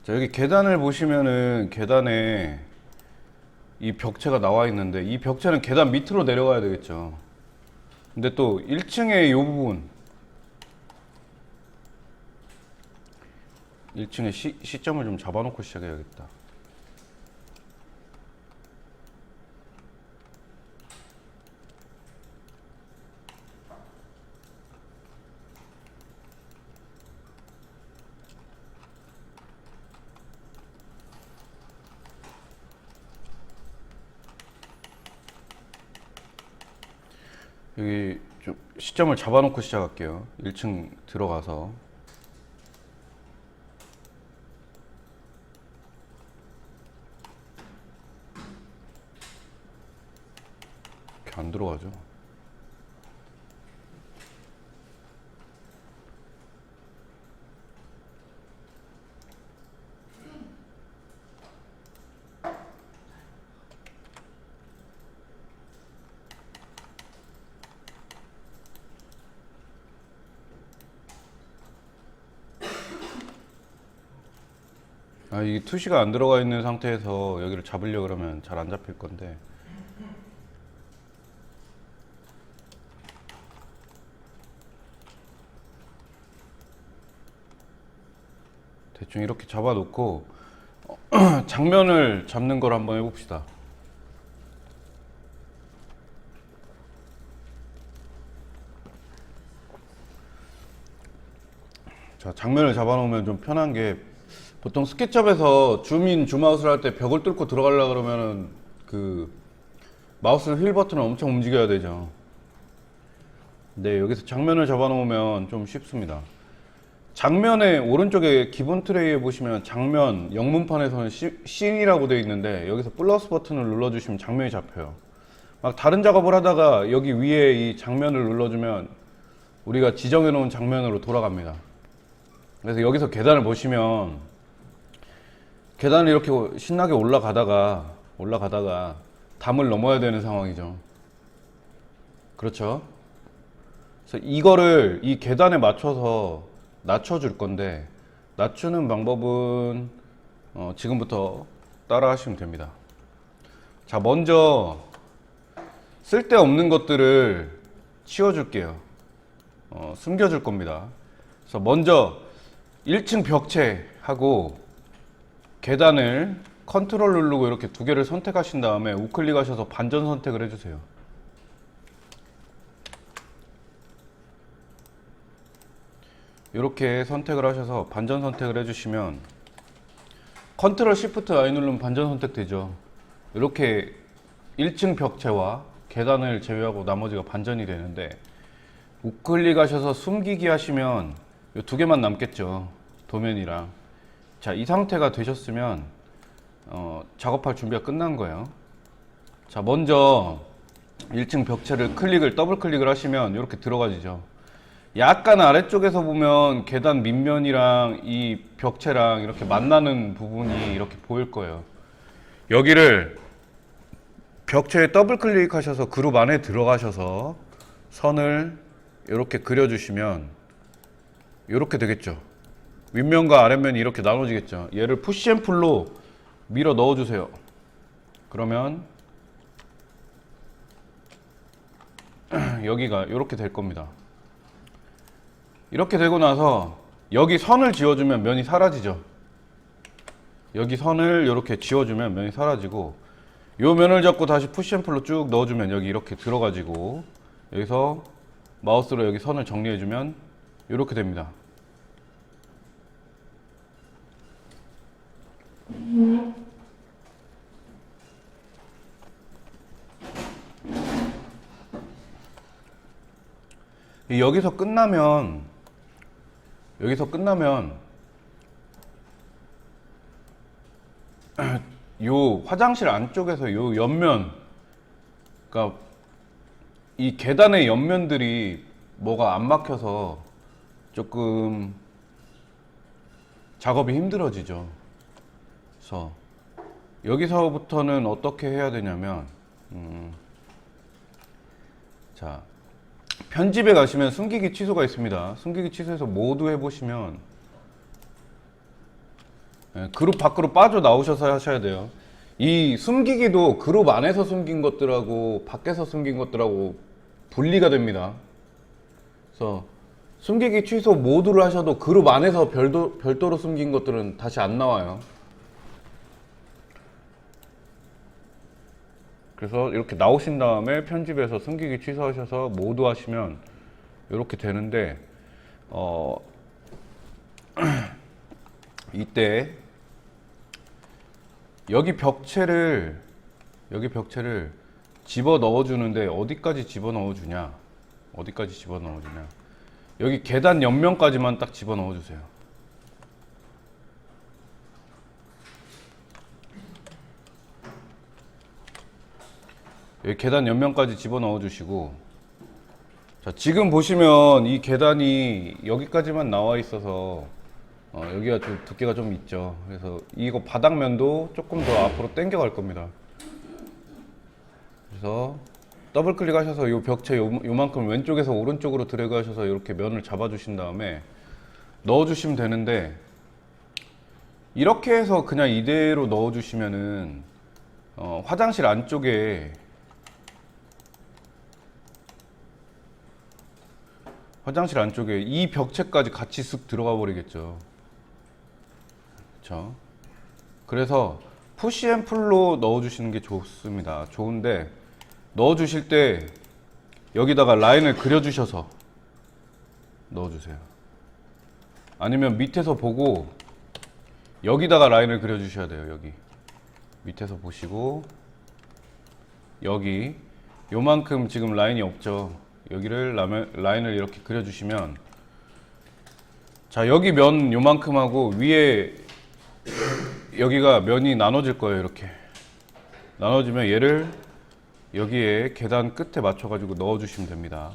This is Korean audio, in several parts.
자, 여기 계단을 보시면은 계단에 이 벽체가 나와 있는데 이 벽체는 계단 밑으로 내려가야 되겠죠. 근데 또 1층의 이 부분 1층의 시점을 좀 잡아놓고 시작해야겠다. 여기 좀 시점을 잡아놓고 시작할게요. 1층 들어가서 이렇게 안 들어가죠. 이게 투시가 안 들어가 있는 상태에서 여기를 잡으려고 그러면 잘 안 잡힐 건데 대충 이렇게 잡아 놓고 장면을 잡는 걸 한번 해봅시다. 자, 장면을 잡아 놓으면 좀 편한 게 보통 스케치업에서 줌인 줌아웃을 할 때 벽을 뚫고 들어가려고 그러면은 그 마우스 휠 버튼을 엄청 움직여야 되죠. 근데 여기서 장면을 잡아 놓으면 좀 쉽습니다. 장면의 오른쪽에 기본 트레이에 보시면 장면 영문판에서는 씬이라고 되어 있는데 여기서 플러스 버튼을 눌러주시면 장면이 잡혀요. 막 다른 작업을 하다가 여기 위에 이 장면을 눌러주면 우리가 지정해 놓은 장면으로 돌아갑니다. 그래서 여기서 계단을 보시면 계단을 이렇게 신나게 올라가다가 담을 넘어야 되는 상황이죠. 그렇죠? 그래서 이거를 이 계단에 맞춰서 낮춰줄 건데 낮추는 방법은 지금부터 따라 하시면 됩니다. 자, 먼저 쓸데없는 것들을 치워줄게요. 숨겨줄 겁니다. 그래서 먼저 1층 벽체하고 계단을 컨트롤 누르고 이렇게 두 개를 선택하신 다음에 우클릭 하셔서 반전 선택을 해주세요. 이렇게 선택을 하셔서 반전 선택을 해주시면 컨트롤 시프트 I 누르면 반전 선택되죠. 이렇게 1층 벽체와 계단을 제외하고 나머지가 반전이 되는데 우클릭 하셔서 숨기기 하시면 이 두 개만 남겠죠. 도면이랑. 자, 이 상태가 되셨으면 작업할 준비가 끝난 거예요. 자, 먼저 1층 벽체를 더블 클릭을 하시면 이렇게 들어가지죠. 약간 아래쪽에서 보면 계단 밑면이랑 이 벽체랑 이렇게 만나는 부분이 이렇게 보일 거예요. 여기를 벽체에 더블 클릭하셔서 그룹 안에 들어가셔서 선을 이렇게 그려주시면 이렇게 되겠죠. 윗면과 아랫면이 이렇게 나눠지겠죠. 얘를 푸시 앤 풀로 밀어 넣어주세요. 그러면 여기가 이렇게 될 겁니다. 이렇게 되고 나서 여기 선을 지워주면 면이 사라지죠. 여기 선을 이렇게 지워주면 면이 사라지고 이 면을 잡고 다시 푸시 앤 풀로 쭉 넣어주면 여기 이렇게 들어가지고 여기서 마우스로 여기 선을 정리해주면 이렇게 됩니다. 여기서 끝나면 요 화장실 안쪽에서 요 옆면, 그러니까 이 계단의 옆면들이 뭐가 안 막혀서 조금 작업이 힘들어지죠. 그래서 여기서부터는 어떻게 해야 되냐면 자, 편집에 가시면 숨기기 취소가 있습니다. 숨기기 취소해서 모두 해보시면 예, 그룹 밖으로 빠져나오셔서 하셔야 돼요. 이 숨기기도 그룹 안에서 숨긴 것들하고 밖에서 숨긴 것들하고 분리가 됩니다. 그래서 숨기기 취소 모두를 하셔도 그룹 안에서 별도로 숨긴 것들은 다시 안 나와요. 그래서 이렇게 나오신 다음에 편집해서 숨기기 취소하셔서 모두 하시면 이렇게 되는데 이때 여기 벽체를 집어 넣어 주는데 어디까지 집어 넣어 주냐, 여기 계단 옆면까지만 딱 집어 넣어 주세요. 여기 계단 옆면까지 집어 넣어 주시고, 자, 지금 보시면 이 계단이 여기까지만 나와 있어서 여기가 좀 두께가 좀 있죠. 그래서 이거 바닥면도 조금 더 앞으로 당겨 갈 겁니다. 그래서 더블 클릭하셔서 이 벽체 요만큼 왼쪽에서 오른쪽으로 드래그 하셔서 이렇게 면을 잡아 주신 다음에 넣어 주시면 되는데, 이렇게 해서 그냥 이대로 넣어 주시면은 화장실 안쪽에 이 벽체까지 같이 쓱 들어가 버리겠죠. 그렇죠? 그래서 푸시 앤 풀로 넣어 주시는 게 좋습니다. 좋은데 넣어 주실 때 여기다가 라인을 그려 주셔서 넣어 주세요. 아니면 밑에서 보고 여기다가 라인을 그려 주셔야 돼요. 여기 밑에서 보시고 여기 요만큼 지금 라인이 없죠. 여기를 라인을 이렇게 그려 주시면, 자, 여기 면 요만큼 하고 위에 여기가 면이 나눠질 거예요. 이렇게 나눠지면 얘를 여기에 계단 끝에 맞춰 가지고 넣어 주시면 됩니다.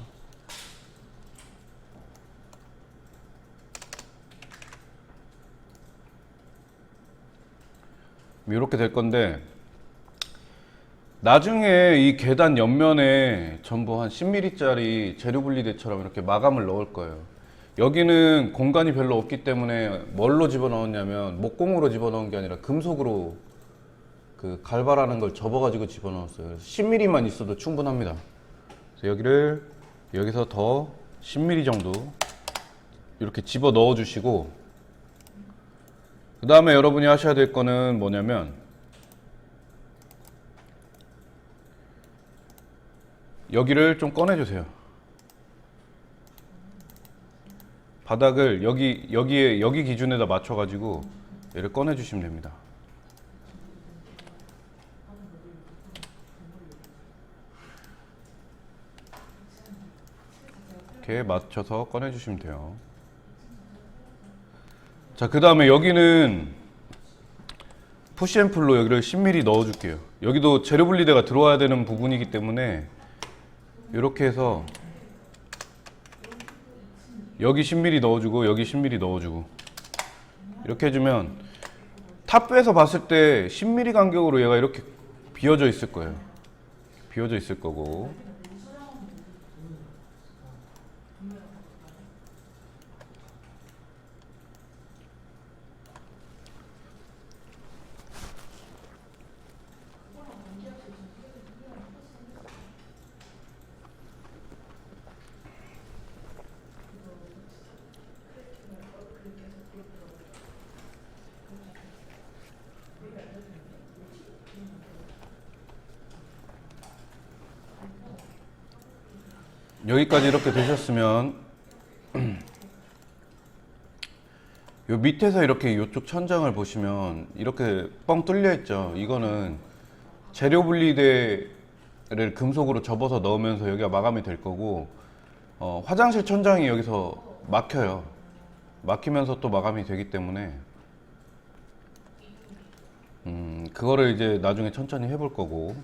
이렇게 될 건데, 나중에 이 계단 옆면에 전부 한 10mm짜리 재료 분리대처럼 이렇게 마감을 넣을 거예요. 여기는 공간이 별로 없기 때문에 뭘로 집어넣었냐면 목공으로 집어넣은 게 아니라 금속으로 그 갈바라는 걸 접어가지고 집어넣었어요. 그래서 10mm만 있어도 충분합니다. 그래서 여기를 여기서 더 10mm 정도 이렇게 집어 넣어 주시고, 그 다음에 여러분이 하셔야 될 거는 뭐냐면, 여기를 좀 꺼내 주세요. 바닥을 여기 기준에다 맞춰 가지고 얘를 꺼내 주시면 됩니다. 이렇게 맞춰서 꺼내 주시면 돼요. 자, 그 다음에 여기는 푸시앤풀로 여기를 10mm 넣어 줄게요. 여기도 재료 분리대가 들어와야 되는 부분이기 때문에 이렇게 해서 여기 10mm 넣어주고 여기 10mm 넣어주고 이렇게 해주면 탑에서 봤을 때 10mm 간격으로 얘가 이렇게 비어져 있을 거예요. 비어져 있을 거고, 여기까지 이렇게 되셨으면 요 밑에서 이렇게 이쪽 천장을 보시면 이렇게 뻥 뚫려 있죠. 이거는 재료 분리대를 금속으로 접어서 넣으면서 여기가 마감이 될 거고, 화장실 천장이 여기서 막혀요. 막히면서 또 마감이 되기 때문에 그거를 이제 나중에 천천히 해볼 거고.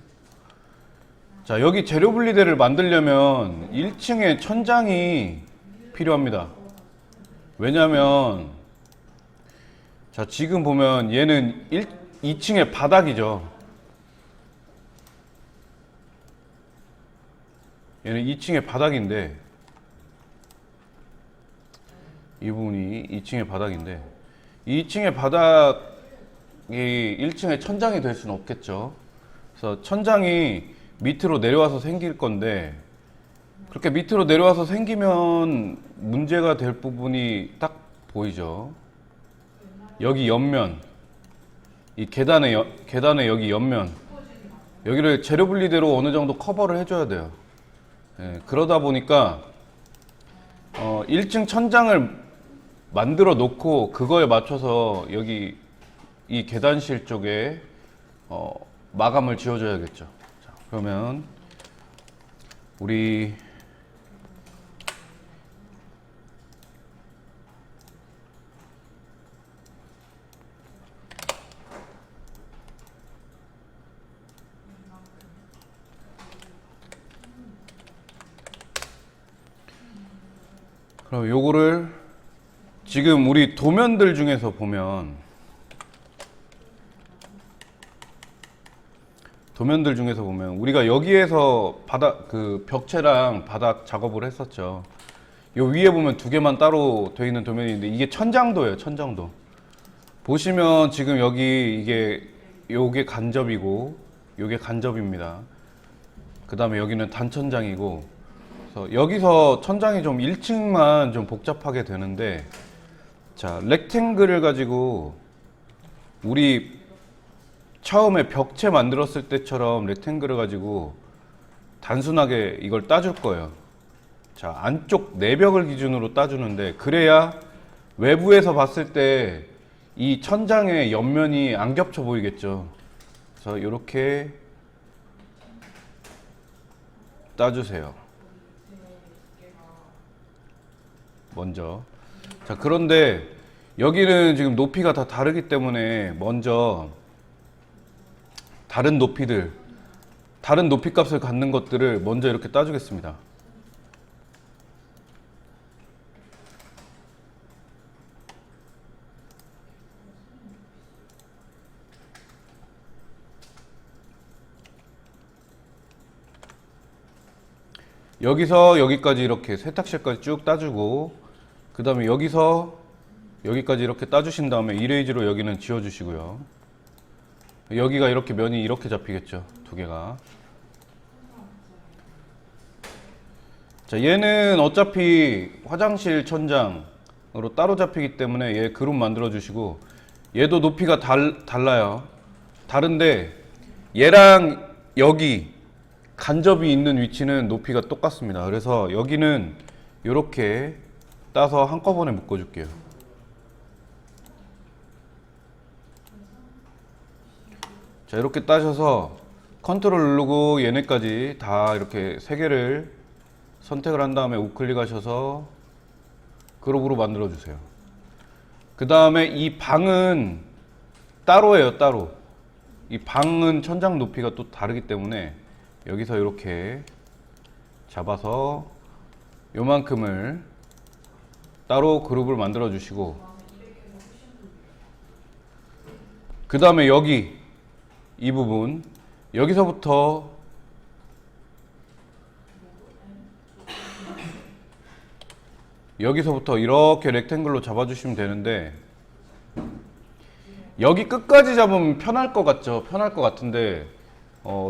자, 여기 재료 분리대를 만들려면 1층에 천장이 필요합니다. 왜냐면 자, 지금 보면 얘는 2층의 바닥이죠. 얘는 2층의 바닥인데, 이 부분이 2층의 바닥인데, 2층의 바닥 1층에 천장이 될 수는 없겠죠. 그래서 천장이 밑으로 내려와서 생길 건데, 그렇게 밑으로 내려와서 생기면 문제가 될 부분이 딱 보이죠. 여기 옆면, 이 계단의 여기 옆면, 여기를 재료 분리대로 어느 정도 커버를 해줘야 돼요. 예, 그러다 보니까 1층 천장을 만들어 놓고 그거에 맞춰서 여기 이 계단실 쪽에 마감을 지어줘야겠죠. 자, 그러면 우리 그럼 요거를 지금 우리 도면들 중에서 보면 우리가 여기에서 바닥 그 벽체랑 바닥 작업을 했었죠. 요 위에 보면 두 개만 따로 되어 있는 도면이 있는데 이게 천장도예요. 천장도. 보시면 지금 여기 요게 간접이고 요게 간접입니다. 그 다음에 여기는 단천장이고, 그래서 여기서 천장이 좀 1층만 좀 복잡하게 되는데, 자, 렉탱글을 가지고 우리 처음에 벽체 만들었을 때처럼 렉탱글을 가지고 단순하게 이걸 따줄 거예요. 자, 안쪽 내벽을 기준으로 따주는데, 그래야 외부에서 봤을 때 이 천장의 옆면이 안 겹쳐 보이겠죠. 그래서 이렇게 따주세요. 먼저. 자, 그런데 여기는 지금 높이가 다 다르기 때문에 먼저 다른 높이 값을 갖는 것들을 먼저 이렇게 따주겠습니다. 여기서 여기까지 이렇게 세탁실까지 쭉 따주고, 그 다음에 여기서 여기까지 이렇게 따주신 다음에 이레이즈로 여기는 지워주시고요. 여기가 이렇게 면이 이렇게 잡히겠죠. 두 개가. 자, 얘는 어차피 화장실 천장으로 따로 잡히기 때문에 얘 그룹 만들어 주시고, 얘도 높이가 달라요. 다른데 얘랑 여기 간접이 있는 위치는 높이가 똑같습니다. 그래서 여기는 이렇게 따서 한꺼번에 묶어 줄게요. 자, 이렇게 따셔서 컨트롤 누르고 얘네까지 다 이렇게 세 개를 선택을 한 다음에 우클릭 하셔서 그룹으로 만들어 주세요. 그 다음에 이 방은 따로예요. 따로. 이 방은 천장 높이가 또 다르기 때문에 여기서 이렇게 잡아서 요만큼을 따로 그룹을 만들어 주시고, 그 다음에 여기 이 부분, 여기서부터 이렇게 렉탱글로 잡아주시면 되는데, 여기 끝까지 잡으면 편할 것 같죠? 편할 것 같은데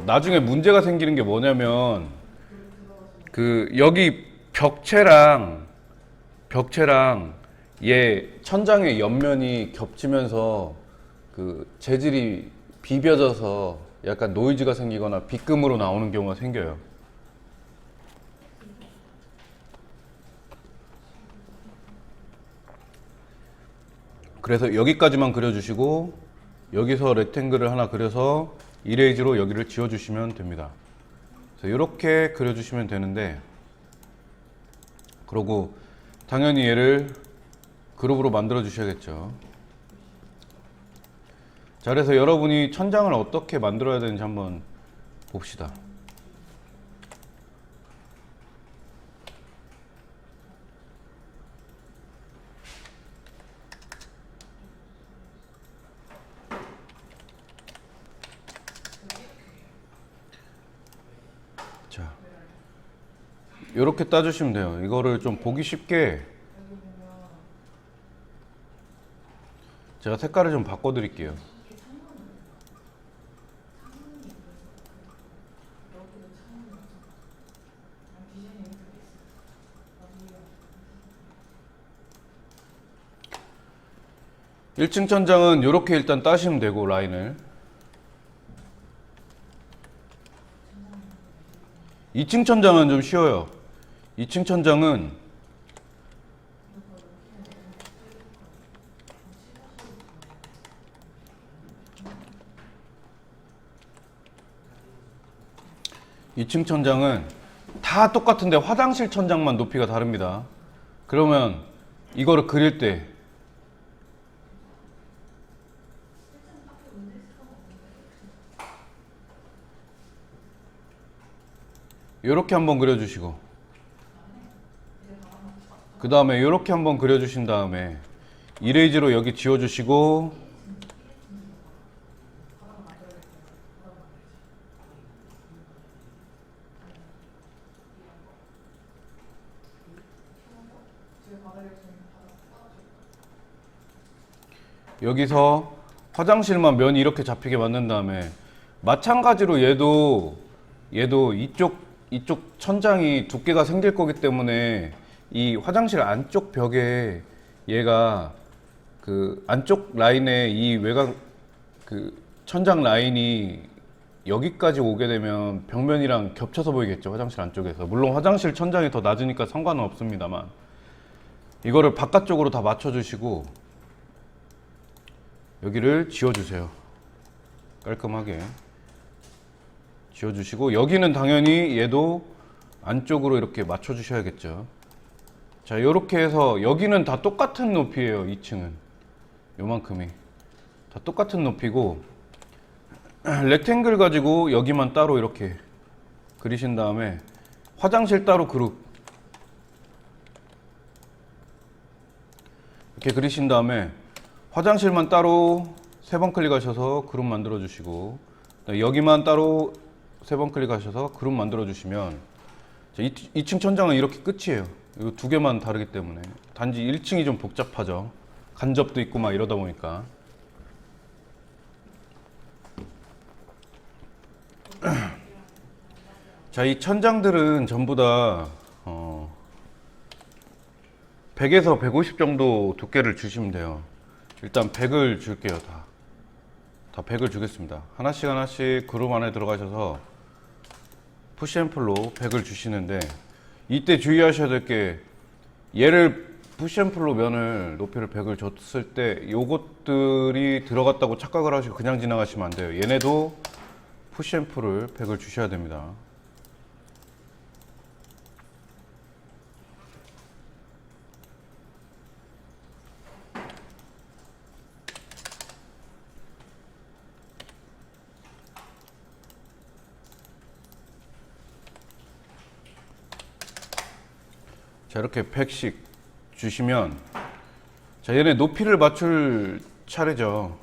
나중에 문제가 생기는 게 뭐냐면, 그 여기 벽체랑 얘 천장의 옆면이 겹치면서 그 재질이 비벼져서 약간 노이즈가 생기거나 빗금으로 나오는 경우가 생겨요. 그래서 여기까지만 그려주시고, 여기서 렉탱글을 하나 그려서 이레이즈로 여기를 지워주시면 됩니다. 그래서 이렇게 그려주시면 되는데, 그러고 당연히 얘를 그룹으로 만들어 주셔야겠죠. 자, 그래서 여러분이 천장을 어떻게 만들어야 되는지 한번 봅시다. 자, 이렇게 따주시면 돼요. 이거를 좀 보기 쉽게 제가 색깔을 좀 바꿔 드릴게요. 1층 천장은 이렇게 일단 따시면 되고, 라인을. 2층 천장은 좀 쉬워요. 2층 천장은 다 똑같은데 화장실 천장만 높이가 다릅니다. 그러면 이거를 그릴 때 이렇게 한번 그려주시고, 그 다음에 이렇게 한번 그려주신 다음에 이레이즈로 여기 지워주시고, 여기서 화장실만 면이 이렇게 잡히게 만든 다음에 마찬가지로 얘도 이쪽 천장이 두께가 생길 거기 때문에 이 화장실 안쪽 벽에 얘가 그 안쪽 라인에 이 외곽 그 천장 라인이 여기까지 오게 되면 벽면이랑 겹쳐서 보이겠죠, 화장실 안쪽에서. 물론 화장실 천장이 더 낮으니까 상관은 없습니다만, 이거를 바깥쪽으로 다 맞춰주시고 여기를 지워주세요. 깔끔하게 지워주시고, 여기는 당연히 얘도 안쪽으로 이렇게 맞춰주셔야겠죠. 자, 요렇게 해서 여기는 다 똑같은 높이에요. 2층은 요만큼이 다 똑같은 높이고, 렉탱글 가지고 여기만 따로 이렇게 그리신 다음에 화장실 따로 그룹 이렇게 그리신 다음에 화장실만 따로 3번 클릭하셔서 그룹 만들어 주시고, 여기만 따로 3번 클릭하셔서 그룹 만들어 주시면 2층 천장은 이렇게 끝이에요. 이거 두 개만 다르기 때문에. 단지 1층이 좀 복잡하죠. 간접도 있고 막 이러다 보니까. 자, 이 천장들은 전부 다 100에서 150 정도 두께를 주시면 돼요. 일단 100을 줄게요. 다 100을 주겠습니다. 하나씩 그룹 안에 들어가셔서 푸시앤풀로 100을 주시는데, 이때 주의하셔야 될 게, 얘를 푸시앤풀로 면을 높이를 100을 줬을 때 요것들이 들어갔다고 착각을 하시고 그냥 지나가시면 안 돼요. 얘네도 푸시앤풀을 100을 주셔야 됩니다. 자, 이렇게 100씩 주시면, 자, 얘네 높이를 맞출 차례죠.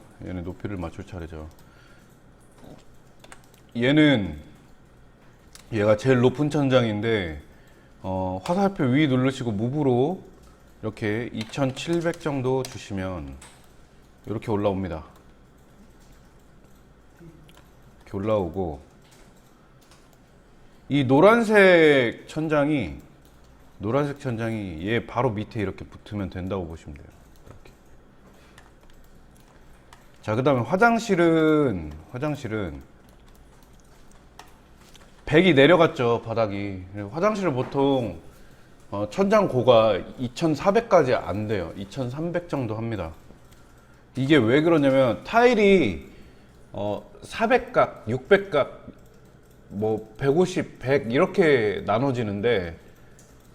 얘가 제일 높은 천장인데, 화살표 위 누르시고 무브로 이렇게 2700 정도 주시면 이렇게 올라옵니다. 이렇게 올라오고, 이 노란색 천장이 얘 바로 밑에 이렇게 붙으면 된다고 보시면 돼요. 이렇게. 자, 그 다음에 화장실은 100이 내려갔죠, 바닥이. 화장실은 보통 천장 고가 2400까지 안 돼요. 2300 정도 합니다. 이게 왜 그러냐면 타일이 400각, 600각, 뭐 150, 100 이렇게 나눠지는데,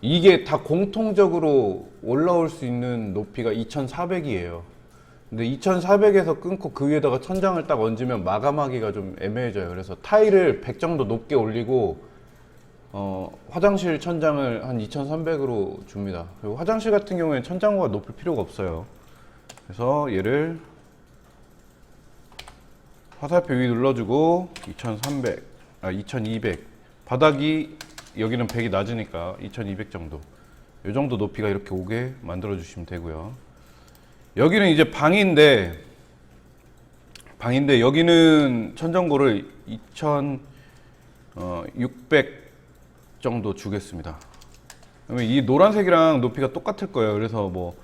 이게 다 공통적으로 올라올 수 있는 높이가 2400이에요. 근데 2400에서 끊고 그 위에다가 천장을 딱 얹으면 마감하기가 좀 애매해져요. 그래서 타일을 100 정도 높게 올리고 화장실 천장을 한 2300으로 줍니다. 그리고 화장실 같은 경우에는 천장고가 높일 필요가 없어요. 그래서 얘를 화살표 위 눌러주고 2200 바닥이 여기는 100이 낮으니까 2200 정도, 이 정도 높이가 이렇게 오게 만들어 주시면 되고요. 여기는 이제 방인데 여기는 천정고를 2600 정도 주겠습니다. 그러면 이 노란색이랑 높이가 똑같을 거예요. 그래서 뭐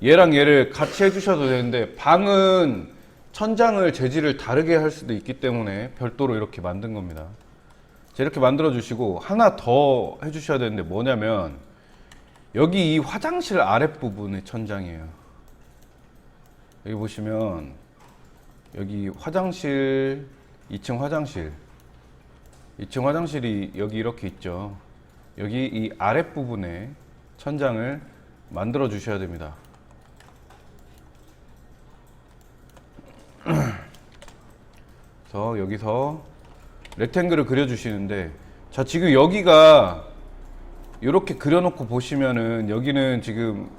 얘랑 얘를 같이 해주셔도 되는데, 방은 천장을 재질을 다르게 할 수도 있기 때문에 별도로 이렇게 만든 겁니다. 자, 이렇게 만들어 주시고 하나 더 해주셔야 되는데 뭐냐면, 여기 이 화장실 아랫부분의 천장이에요. 여기 보시면 여기 화장실, 2층 화장실, 2층 화장실이 여기 이렇게 있죠. 여기 이 아랫부분에 천장을 만들어 주셔야 됩니다. 그래서 여기서 렉탱글을 그려 주시는데, 자, 지금 여기가 이렇게 그려놓고 보시면은 여기는 지금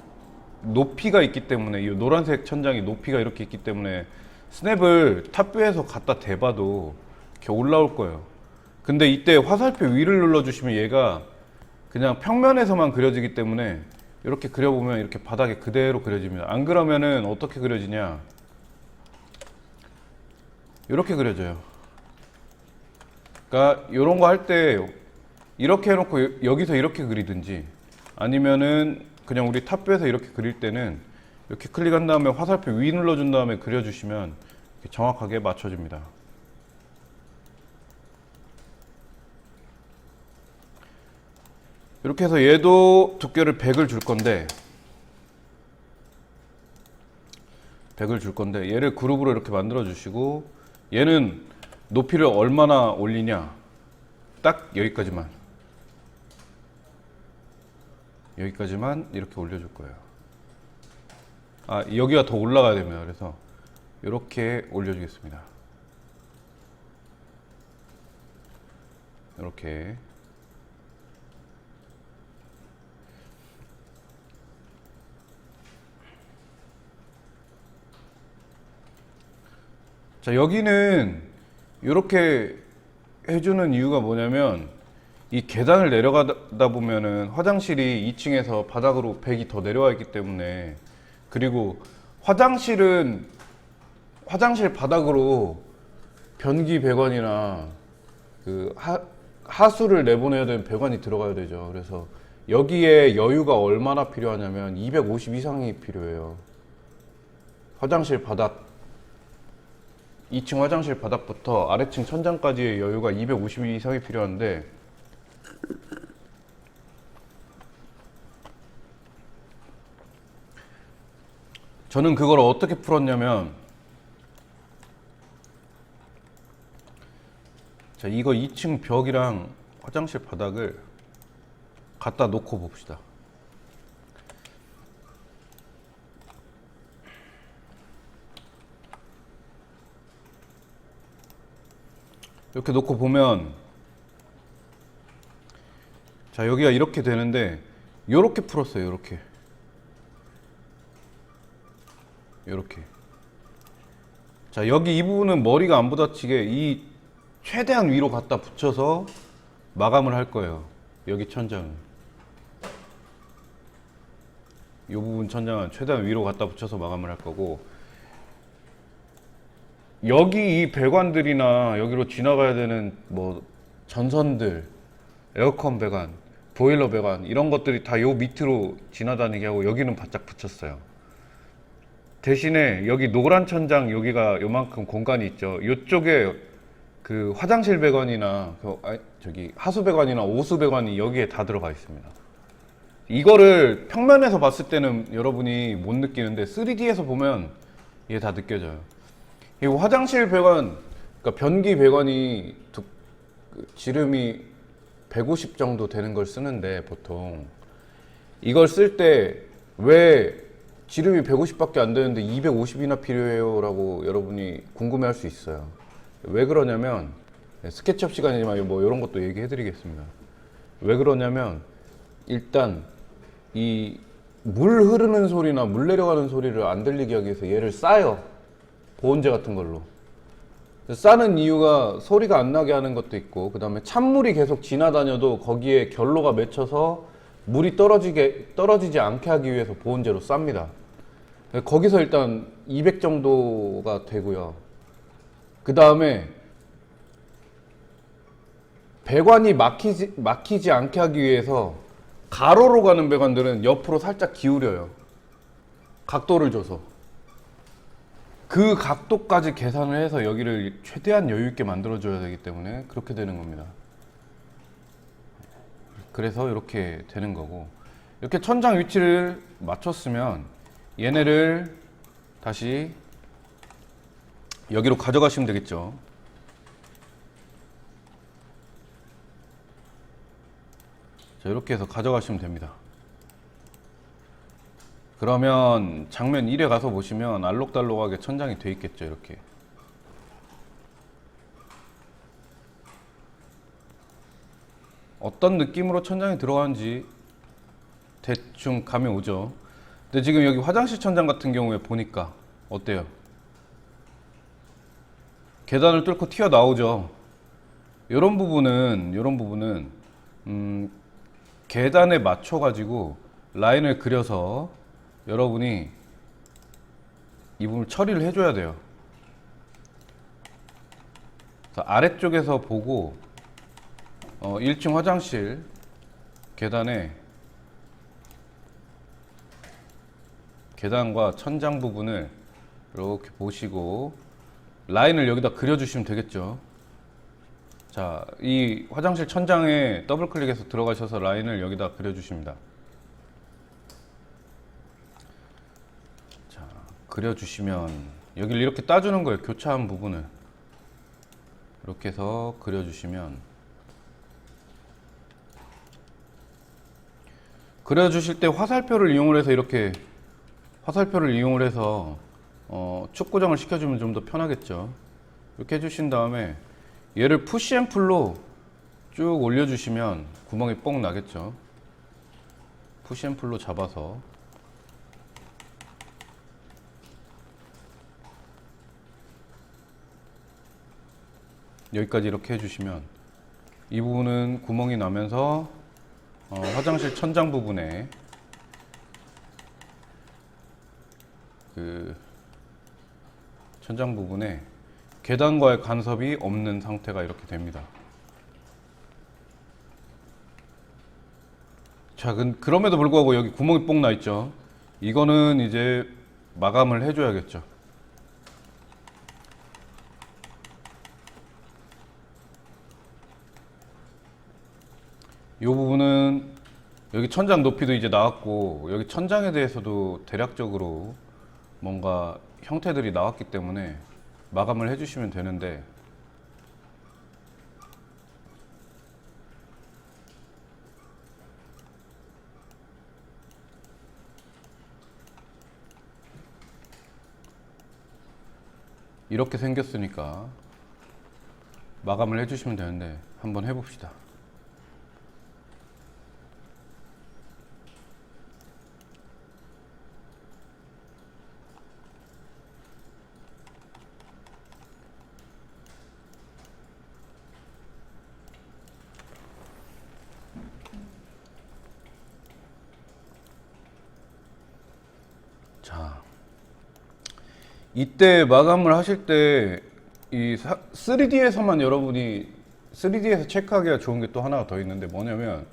높이가 있기 때문에, 이 노란색 천장이 높이가 이렇게 있기 때문에 스냅을 탑뷰에서 갖다 대봐도 이렇게 올라올 거예요. 근데 이때 화살표 위를 눌러주시면 얘가 그냥 평면에서만 그려지기 때문에 이렇게 그려보면 이렇게 바닥에 그대로 그려집니다. 안 그러면은 어떻게 그려지냐, 이렇게 그려져요. 그러니까 이런 거 할 때 이렇게 해놓고 여기서 이렇게 그리든지, 아니면은 그냥 우리 탑뷰에서 이렇게 그릴 때는 이렇게 클릭한 다음에 화살표 위 눌러준 다음에 그려주시면 정확하게 맞춰집니다. 이렇게 해서 얘도 두께를 100을 줄 건데, 얘를 그룹으로 이렇게 만들어 주시고, 얘는 높이를 얼마나 올리냐, 딱 여기까지만 이렇게 올려줄 거예요. 아, 여기가 더 올라가야 됩니다. 그래서 이렇게 올려주겠습니다. 이렇게. 자, 여기는 이렇게 해주는 이유가 뭐냐면, 이 계단을 내려가다 보면은 화장실이 2층에서 바닥으로 100이 더 내려와 있기 때문에, 그리고 화장실은 화장실 바닥으로 변기 배관이나 그 하수를 내보내야 되는 배관이 들어가야 되죠. 그래서 여기에 여유가 얼마나 필요하냐면 250 이상이 필요해요. 화장실 바닥, 2층 화장실 바닥부터 아래층 천장까지의 여유가 250 이상이 필요한데, 저는 그걸 어떻게 풀었냐면, 자, 이거 2층 벽이랑 화장실 바닥을 갖다 놓고 봅시다. 이렇게 놓고 보면, 자, 여기가 이렇게 되는데, 요렇게 풀었어요. 요렇게. 자, 여기 이 부분은 머리가 안 부딪히게 이 최대한 위로 갖다 붙여서 마감을 할 거예요. 여기 천장은, 이 부분 천장은 최대한 위로 갖다 붙여서 마감을 할 거고, 여기 이 배관들이나 여기로 지나가야 되는 뭐 전선들, 에어컨 배관, 보일러 배관, 이런 것들이 다 요 밑으로 지나다니게 하고, 여기는 바짝 붙였어요. 대신에 여기 노란 천장, 여기가 요만큼 공간이 있죠. 요쪽에 그 화장실 배관이나 저기 하수 배관이나 오수 배관이 여기에 다 들어가 있습니다. 이거를 평면에서 봤을 때는 여러분이 못 느끼는데 3D에서 보면 이게 다 느껴져요. 이 화장실 배관, 그러니까 변기 배관이 지름이 150 정도 되는 걸 쓰는데, 보통 이걸 쓸 때 왜 지름이 150밖에 안 되는데 250이나 필요해요 라고 여러분이 궁금해 할 수 있어요. 왜 그러냐면, 스케치업 시간이지만 뭐 이런 것도 얘기해 드리겠습니다. 왜 그러냐면, 일단 이 물 흐르는 소리나 물 내려가는 소리를 안 들리게 하기 위해서 얘를 싸요. 보온재 같은 걸로. 싸는 이유가 소리가 안 나게 하는 것도 있고, 그 다음에 찬물이 계속 지나다녀도 거기에 결로가 맺혀서 물이 떨어지지 않게 하기 위해서 보온재로 쌉니다. 거기서 일단 200 정도가 되고요. 그 다음에 배관이 막히지 않게 하기 위해서 가로로 가는 배관들은 옆으로 살짝 기울여요. 각도를 줘서 그 각도까지 계산을 해서 여기를 최대한 여유 있게 만들어 줘야 되기 때문에 그렇게 되는 겁니다. 그래서 이렇게 되는 거고, 이렇게 천장 위치를 맞췄으면 얘네를 다시 여기로 가져가시면 되겠죠. 자, 이렇게 해서 가져가시면 됩니다. 그러면 장면 1에 가서 보시면 알록달록하게 천장이 돼 있겠죠. 이렇게 어떤 느낌으로 천장이 들어가는지 대충 감이 오죠. 근데 지금 여기 화장실 천장 같은 경우에 보니까 어때요? 계단을 뚫고 튀어나오죠. 이런 부분은 계단에 맞춰 가지고 라인을 그려서 여러분이 이 부분을 처리를 해줘야 돼요. 그래서 아래쪽에서 보고 1층 화장실 계단에 계단과 천장 부분을 이렇게 보시고 라인을 여기다 그려주시면 되겠죠. 자, 이 화장실 천장에 더블 클릭해서 들어가셔서 라인을 여기다 그려주십니다. 자, 그려주시면 여기를 이렇게 따주는 거예요. 교차한 부분을 이렇게 해서 그려주시면, 그려주실 때 화살표를 이용을 해서 이렇게 화살표를 이용을 해서 축 고정을 시켜주면 좀 더 편하겠죠. 이렇게 해주신 다음에 얘를 푸시 앤 풀로 쭉 올려주시면 구멍이 뻥 나겠죠. 푸시 앤 풀로 잡아서 여기까지 이렇게 해주시면 이 부분은 구멍이 나면서 화장실 천장 부분에 천장 부분에 계단과의 간섭이 없는 상태가 이렇게 됩니다. 자, 그럼에도 불구하고 여기 구멍이 뽕 나 있죠. 이거는 이제 마감을 해줘야겠죠. 이 부분은 여기 천장 높이도 이제 나왔고, 여기 천장에 대해서도 대략적으로 뭔가 형태들이 나왔기 때문에 마감을 해주시면 되는데, 이렇게 생겼으니까 마감을 해주시면 되는데 한번 해봅시다. 자, 이때 마감을 하실 때 이 3D에서만 여러분이 3D에서 체크하기가 좋은 게 또 하나가 더 있는데 뭐냐면,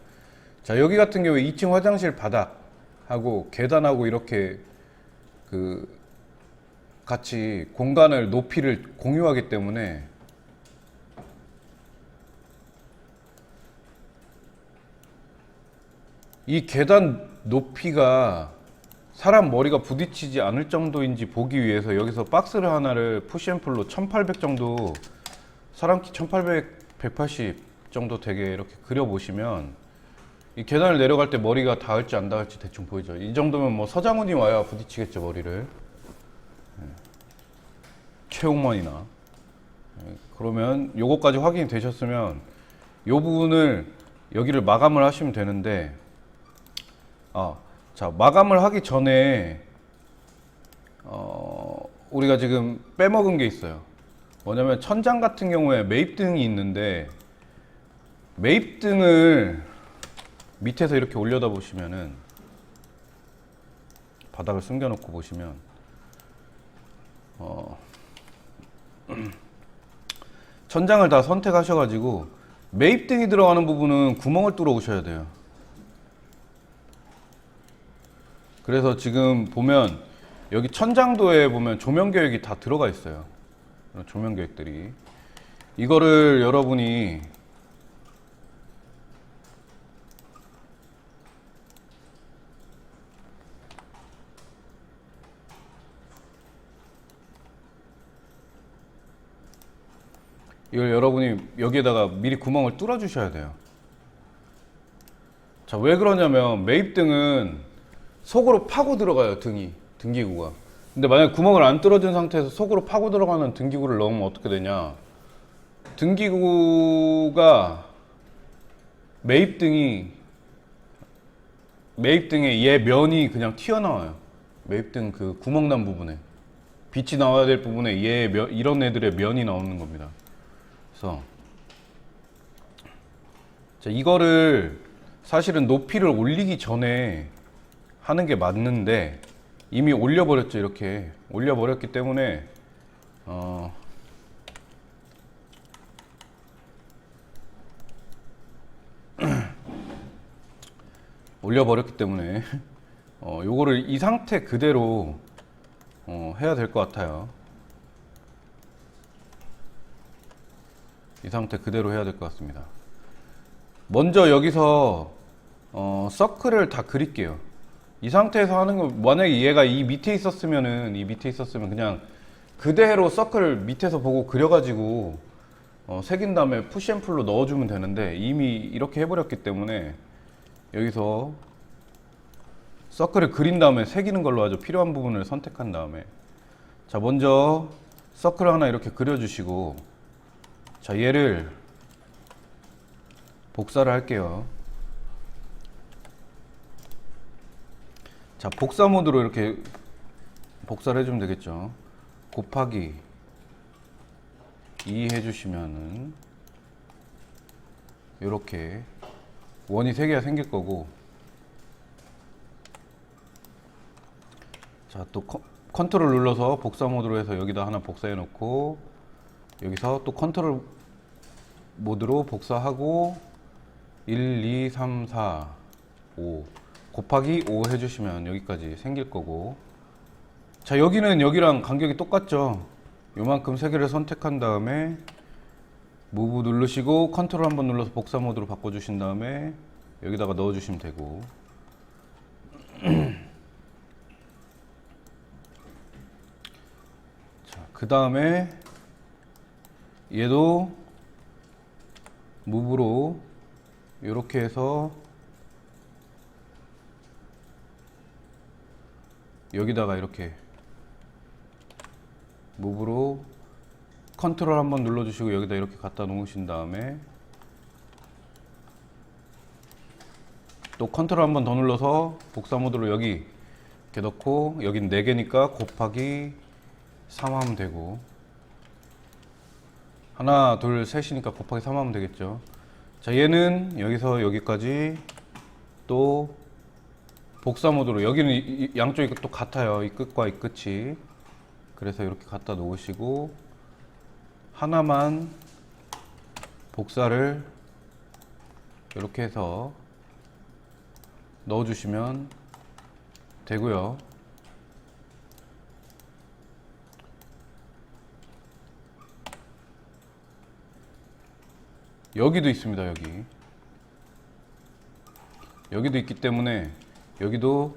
자, 여기 같은 경우에 2층 화장실 바닥하고 계단하고 이렇게 같이 공간을 높이를 공유하기 때문에 이 계단 높이가 사람 머리가 부딪히지 않을 정도인지 보기 위해서 여기서 박스를 하나를 푸시앤풀로 1800 정도, 사람 키 1800, 180 정도 되게 이렇게 그려보시면 이 계단을 내려갈 때 머리가 닿을지 안 닿을지 대충 보이죠. 이 정도면 뭐 서장훈이 와야 부딪히겠죠, 머리를. 최홍만이나. 그러면 요거까지 확인이 되셨으면 요 부분을 여기를 마감을 하시면 되는데, 자, 마감을 하기 전에 우리가 지금 빼먹은 게 있어요. 뭐냐면 천장 같은 경우에 매입등이 있는데, 매입등을 밑에서 이렇게 올려다 보시면은, 바닥을 숨겨놓고 보시면 천장을 다 선택하셔가지고 매입등이 들어가는 부분은 구멍을 뚫어 오셔야 돼요. 그래서 지금 보면 여기 천장도에 보면 조명 계획이 다 들어가 있어요. 이런 조명 계획들이. 이거를 여러분이 여기에다가 미리 구멍을 뚫어 주셔야 돼요. 자, 왜 그러냐면 매입등은 속으로 파고 들어가요. 등기구가. 근데 만약 구멍을 안 뚫어준 상태에서 속으로 파고 들어가는 등기구를 넣으면 어떻게 되냐, 등기구가 매입등에 얘 면이 그냥 튀어나와요. 매입등 그 구멍 난 부분에 빛이 나와야 될 부분에 이런 애들의 면이 나오는 겁니다. 그래서 자, 이거를 사실은 높이를 올리기 전에 하는 게 맞는데 이미 올려버렸죠. 이렇게 올려버렸기 때문에 요거를 이 상태 그대로 해야 될 것 같아요. 이 상태 그대로 해야 될 것 같습니다. 먼저 여기서 서클을 다 그릴게요. 이 상태에서 하는 거, 만약에 얘가 이 밑에 있었으면 그냥 그대로 서클을 밑에서 보고 그려가지고 새긴 다음에 푸시앤풀로 넣어주면 되는데 이미 이렇게 해버렸기 때문에 여기서 서클을 그린 다음에 새기는 걸로 하죠. 필요한 부분을 선택한 다음에. 자, 먼저 서클 하나 이렇게 그려주시고, 자, 얘를 복사를 할게요. 자, 복사 모드로 이렇게 복사를 해주면 되겠죠. 곱하기 2 해주시면은 이렇게 원이 3개가 생길 거고, 자, 또 컨트롤 눌러서 복사 모드로 해서 여기다 하나 복사해 놓고, 여기서 또 컨트롤 모드로 복사하고 1, 2, 3, 4, 5 곱하기 5 해주시면 여기까지 생길 거고, 자, 여기는 여기랑 간격이 똑같죠. 요만큼 3개를 선택한 다음에 무브 누르시고 컨트롤 한번 눌러서 복사 모드로 바꿔주신 다음에 여기다가 넣어주시면 되고, 자, 그 다음에 얘도 무브로 이렇게 해서 여기다가 이렇게 무브로 컨트롤 한번 눌러주시고 여기다 이렇게 갖다 놓으신 다음에 또 컨트롤 한번 더 눌러서 복사 모드로 여기 이렇게 넣고, 여긴 4개니까 곱하기 3 하면 되고, 하나 둘 셋이니까 곱하기 3 하면 되겠죠. 자, 얘는 여기서 여기까지 또 복사 모드로, 여기는 양쪽이 또 같아요. 이 끝과 이 끝이. 그래서 이렇게 갖다 놓으시고 하나만 복사를 이렇게 해서 넣어주시면 되고요. 여기도 있습니다. 여기도 있기 때문에 여기도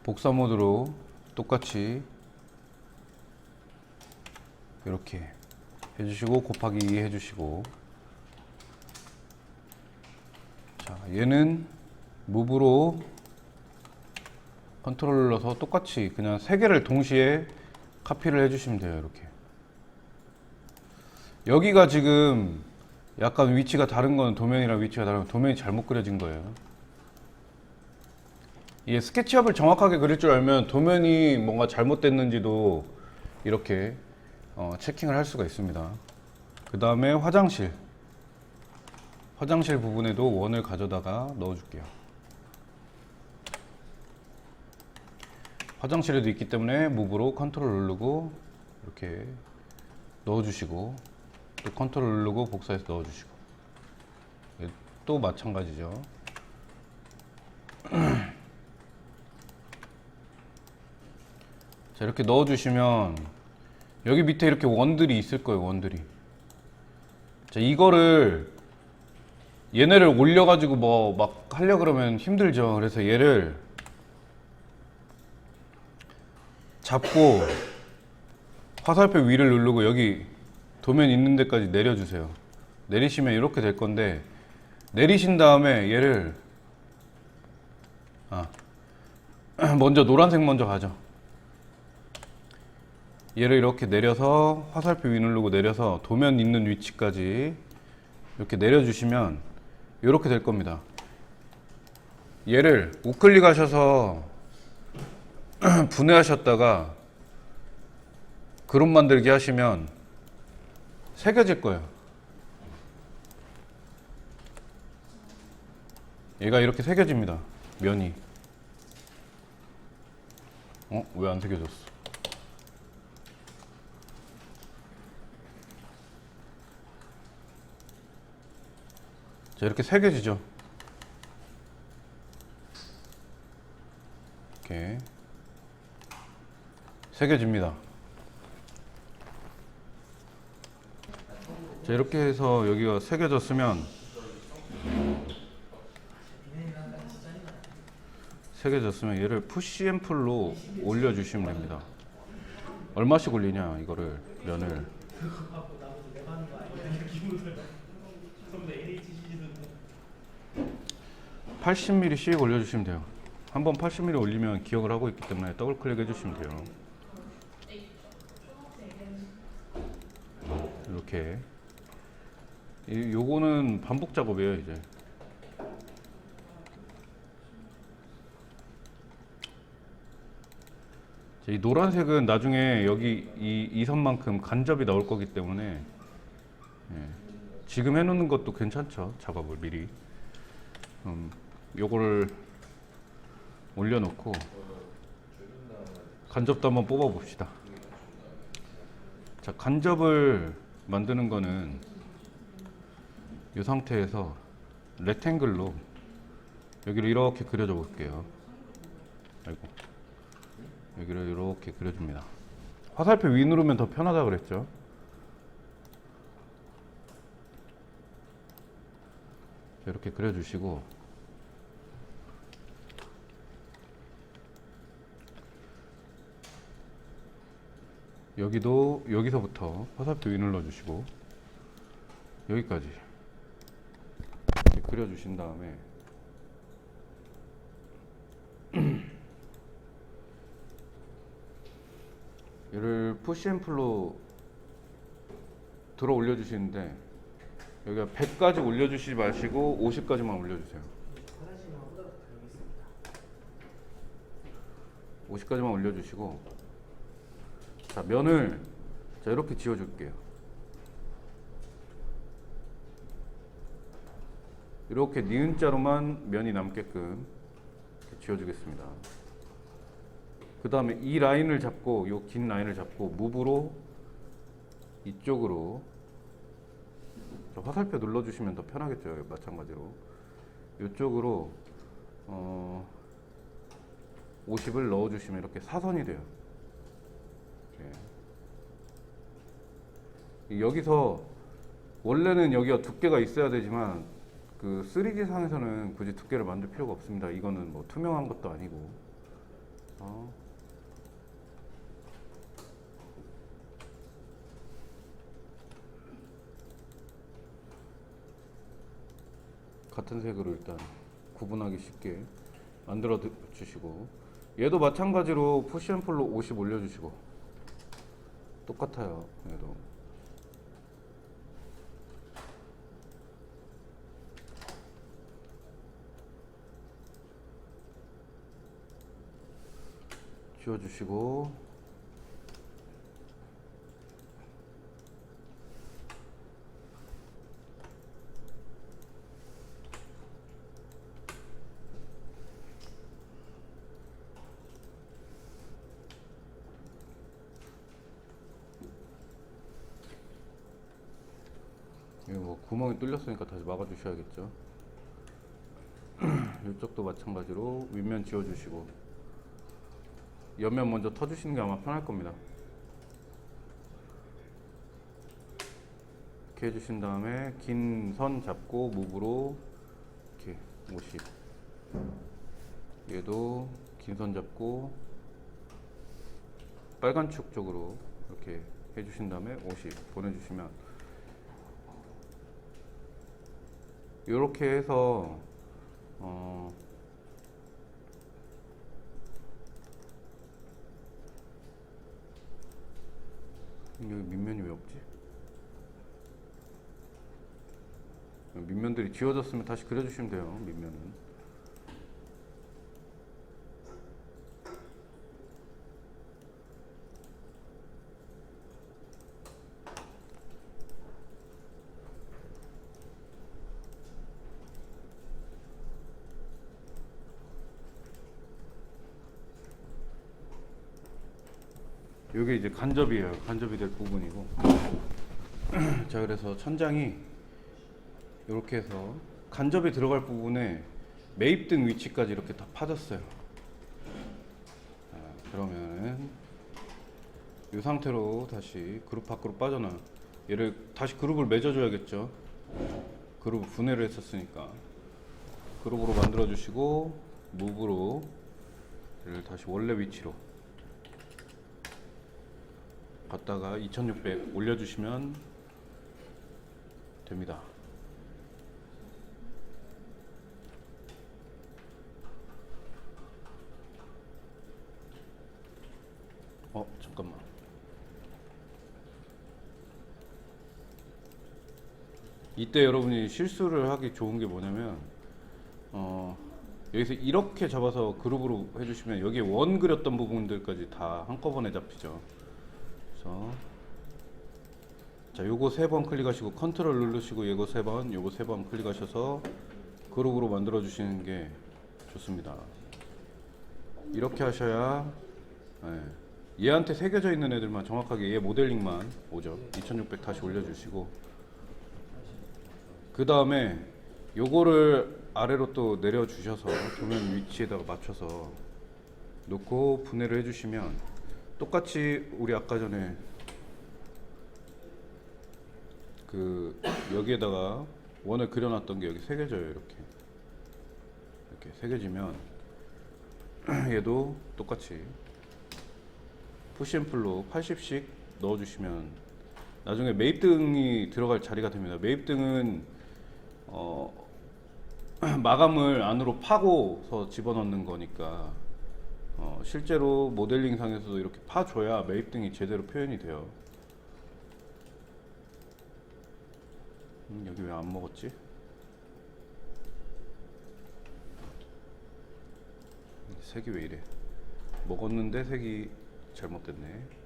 복사 모드로 똑같이 이렇게 해주시고 곱하기 2 해주시고, 자, 얘는 무브로 컨트롤 눌러서 똑같이 그냥 3개를 동시에 카피를 해주시면 돼요. 이렇게. 여기가 지금 약간 위치가 다른 건, 도면이랑 위치가 다른 건 도면이 잘못 그려진 거예요. 이게 스케치업을 정확하게 그릴 줄 알면 도면이 뭔가 잘못됐는지도 이렇게 체킹을 할 수가 있습니다. 그 다음에 화장실 부분에도 원을 가져다가 넣어줄게요. 화장실에도 있기 때문에 무브로 컨트롤 누르고 이렇게 넣어주시고, 또 컨트롤 누르고 복사해서 넣어주시고, 또 마찬가지죠. 자, 이렇게 넣어주시면 여기 밑에 이렇게 원들이 있을 거예요. 원들이. 자, 이거를 얘네를 올려가지고 뭐 막 하려 그러면 힘들죠. 그래서 얘를 잡고 화살표 위를 누르고 여기 도면 있는 데까지 내려주세요. 내리시면 이렇게 될 건데, 내리신 다음에 얘를 먼저 노란색 먼저 가죠. 얘를 이렇게 내려서 화살표 위 누르고 내려서 도면 있는 위치까지 이렇게 내려주시면 이렇게 될 겁니다. 얘를 우클릭 하셔서 분해하셨다가 그룹 만들기 하시면 새겨질 거예요. 얘가 이렇게 새겨집니다. 면이. 왜 안 새겨졌어? 자, 이렇게 새겨지죠. 이렇게 새겨집니다. 자, 이렇게 해서 여기가 새겨졌으면 얘를 푸시 앤 풀로 올려주시면 됩니다. 얼마씩 올리냐, 이거를, 면을. 80mm씩 올려주시면 돼요. 한번 80mm 올리면 기억을 하고 있기 때문에 더블 클릭 해주시면 돼요. 이렇게. 요거는 반복 작업이에요, 이제. 이 노란색은 나중에 여기 이 선만큼 간접이 나올 거기 때문에 지금 해놓는 것도 괜찮죠. 작업을 미리. 요거를 올려놓고 간접도 한번 뽑아 봅시다. 자, 간접을 만드는 거는 이 상태에서 렉탱글로 여기를 이렇게 그려줘 볼게요. 아이고. 여기를 이렇게 그려줍니다. 화살표 위 누르면 더 편하다 그랬죠. 이렇게 그려주시고, 여기도 여기서부터 화살표 위 눌러주시고 여기까지 이렇게 그려주신 다음에 얘를 푸시 앤 풀로 들어 올려주시는데, 여기가 100까지 올려주시지 마시고 50까지만 올려주세요. 50까지만 올려주시고, 자, 면을 자, 이렇게 지워줄게요. 이렇게 니은자로만 면이 남게끔 이렇게 지워주겠습니다. 그 다음에 이 라인을 잡고, 이 긴 라인을 잡고 무브로 이쪽으로 화살표 눌러주시면 더 편하겠죠. 마찬가지로 이쪽으로 50을 넣어주시면 이렇게 사선이 돼요. 여기서 원래는 여기가 두께가 있어야 되지만 그 3D 상에서는 굳이 두께를 만들 필요가 없습니다. 이거는 뭐 투명한 것도 아니고. 같은 색으로 일단 구분하기 쉽게 만들어 주시고, 얘도 마찬가지로 푸시 앤 풀로 50 올려주시고 똑같아요. 얘도 지워주시고, 이거 뭐 구멍이 뚫렸으니까 다시 막아 주셔야겠죠. 이쪽도 마찬가지로 윗면 지워주시고, 옆면 먼저 터주시는 게 아마 편할 겁니다. 이렇게 해주신 다음에 긴 선 잡고 무브로 이렇게 50. 얘도 긴 선 잡고 빨간 축 쪽으로 이렇게 해주신 다음에 50 보내주시면, 이렇게 해서 여기 밑면이 왜 없지? 밑면들이 지워졌으면 다시 그려주시면 돼요. 밑면은 이게 이제 간접이에요. 간접이 될 부분이고. 자, 그래서 천장이 이렇게 해서 간접이 들어갈 부분에 매입등 위치까지 이렇게 다 파졌어요. 자, 그러면은 이 상태로 다시 그룹 밖으로 빠져나, 얘를 다시 그룹을 맺어줘야겠죠. 그룹 분해를 했었으니까 그룹으로 만들어 주시고, 무브로 얘를 다시 원래 위치로 갖다가 2600 올려주시면 됩니다. 잠깐만. 이때 여러분이 실수를 하기 좋은 게 뭐냐면, 여기서 이렇게 잡아서 그룹으로 해주시면 여기에 원 그렸던 부분들까지 다 한꺼번에 잡히죠. 그래서 자, 요거 3번 클릭하시고 컨트롤 누르시고, 요거 3번, 요거 3번 클릭하셔서 그룹으로 만들어 주시는 게 좋습니다. 이렇게 하셔야 얘한테 새겨져 있는 애들만 정확하게 얘 모델링만 오죠. 2600 다시 올려주시고, 그 다음에 요거를 아래로 또 내려주셔서 도면 위치에다가 맞춰서 놓고 분해를 해주시면, 똑같이 우리 아까 전에 그 여기에다가 원을 그려놨던 게 여기 새겨져요. 이렇게 새겨지면 얘도 똑같이 푸시앤플로 80씩 넣어주시면 나중에 매입등이 들어갈 자리가 됩니다. 매입등은 마감을 안으로 파고서 집어넣는 거니까 실제로 모델링 상에서도 이렇게 파줘야 매입등이 제대로 표현이 돼요. 여기 왜 안 먹었지? 색이 왜 이래? 먹었는데 색이 잘못됐네.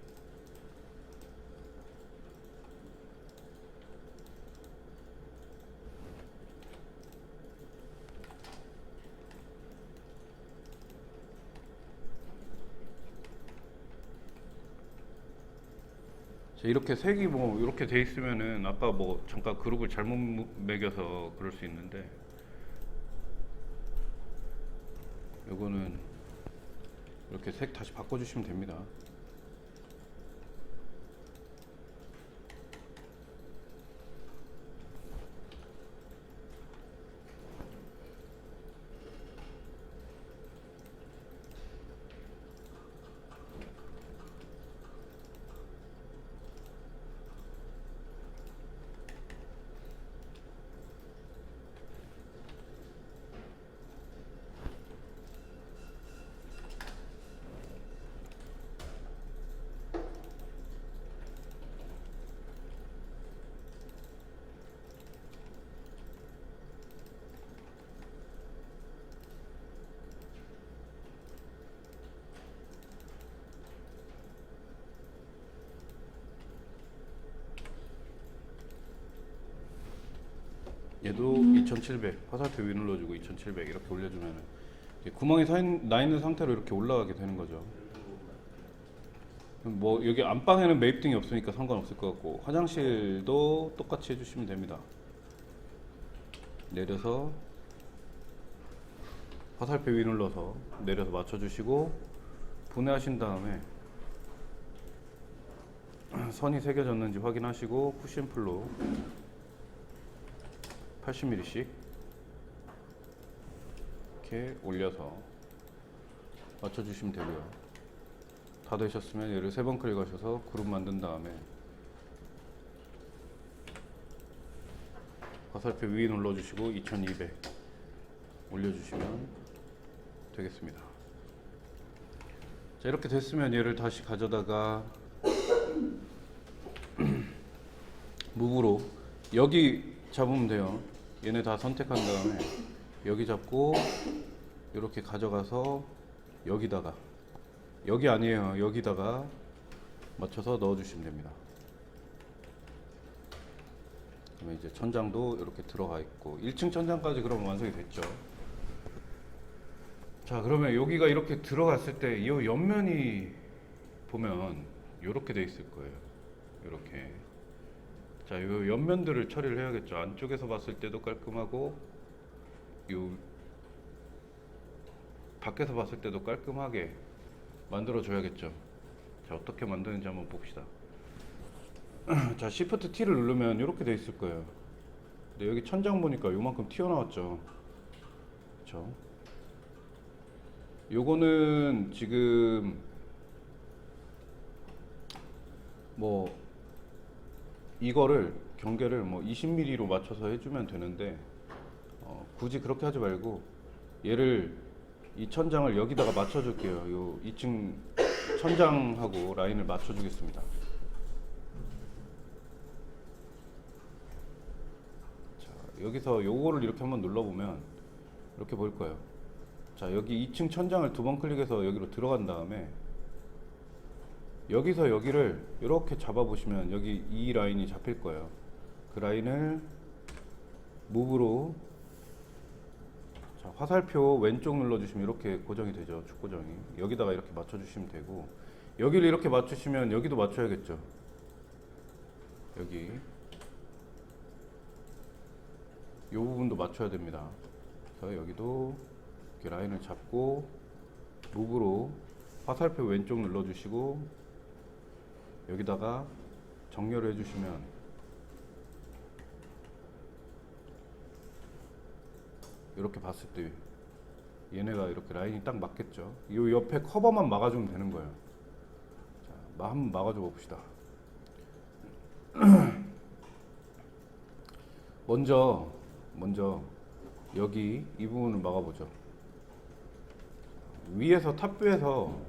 이렇게 색이 뭐 이렇게 돼 있으면은 아까 뭐 잠깐 그룹을 잘못 매겨서 그럴 수 있는데, 요거는 이렇게 색 다시 바꿔주시면 됩니다. 얘도 2700 화살표 위 눌러주고 2700 이렇게 올려주면 구멍이 나 있는 상태로 이렇게 올라가게 되는 거죠. 뭐 여기 안방에는 매입등이 없으니까 상관없을 것 같고, 화장실도 똑같이 해주시면 됩니다. 내려서 화살표 위 눌러서 내려서 맞춰주시고 분해하신 다음에 선이 새겨졌는지 확인하시고 푸시앤풀로 80mm씩 이렇게 올려서 맞춰주시면 되고요. 다 되셨으면 얘를 3번 클릭하셔서 그룹 만든 다음에 화살표 위 눌러주시고 2200 올려주시면 되겠습니다. 자, 이렇게 됐으면 얘를 다시 가져다가 무브로 여기 잡으면 돼요. 얘네 다 선택한 다음에 여기 잡고 이렇게 가져가서 여기다가, 여기 아니에요, 여기다가 맞춰서 넣어주시면 됩니다. 그러면 이제 천장도 이렇게 들어가 있고 1층 천장까지 그러면 완성이 됐죠. 자, 그러면 여기가 이렇게 들어갔을 때 이 옆면이 보면 이렇게 돼 있을 거예요. 이렇게. 자, 이 옆면들을 처리를 해야겠죠. 안쪽에서 봤을 때도 깔끔하고 요 밖에서 봤을 때도 깔끔하게 만들어 줘야겠죠. 자, 어떻게 만드는지 한번 봅시다. 자, Shift T를 누르면 이렇게 돼 있을 거예요. 근데 여기 천장 보니까 요만큼 튀어나왔죠. 그쵸? 요거는 지금 뭐 이거를 경계를 뭐 20mm로 맞춰서 해주면 되는데 굳이 그렇게 하지 말고 얘를 이 천장을 여기다가 맞춰줄게요. 요 2층 천장하고 라인을 맞춰주겠습니다. 자, 여기서 요거를 이렇게 한번 눌러보면 이렇게 보일 거예요. 자, 여기 2층 천장을 2번 클릭해서 여기로 들어간 다음에 여기서 여기를 이렇게 잡아보시면 여기 이 라인이 잡힐 거예요. 그 라인을 무브로, 자, 화살표 왼쪽 눌러주시면 이렇게 고정이 되죠. 축 고정이. 여기다가 이렇게 맞춰주시면 되고, 여기를 이렇게 맞추시면 여기도 맞춰야겠죠. 여기 이 부분도 맞춰야 됩니다. 그래서 여기도 이렇게 라인을 잡고 무브로 화살표 왼쪽 눌러주시고 여기다가 정렬을 해주시면 이렇게 봤을 때 얘네가 이렇게 라인이 딱 맞겠죠. 이 옆에 커버만 막아주면 되는 거예요. 자, 한번 막아줘 봅시다. 먼저 여기 이 부분을 막아보죠. 위에서 탑뷰에서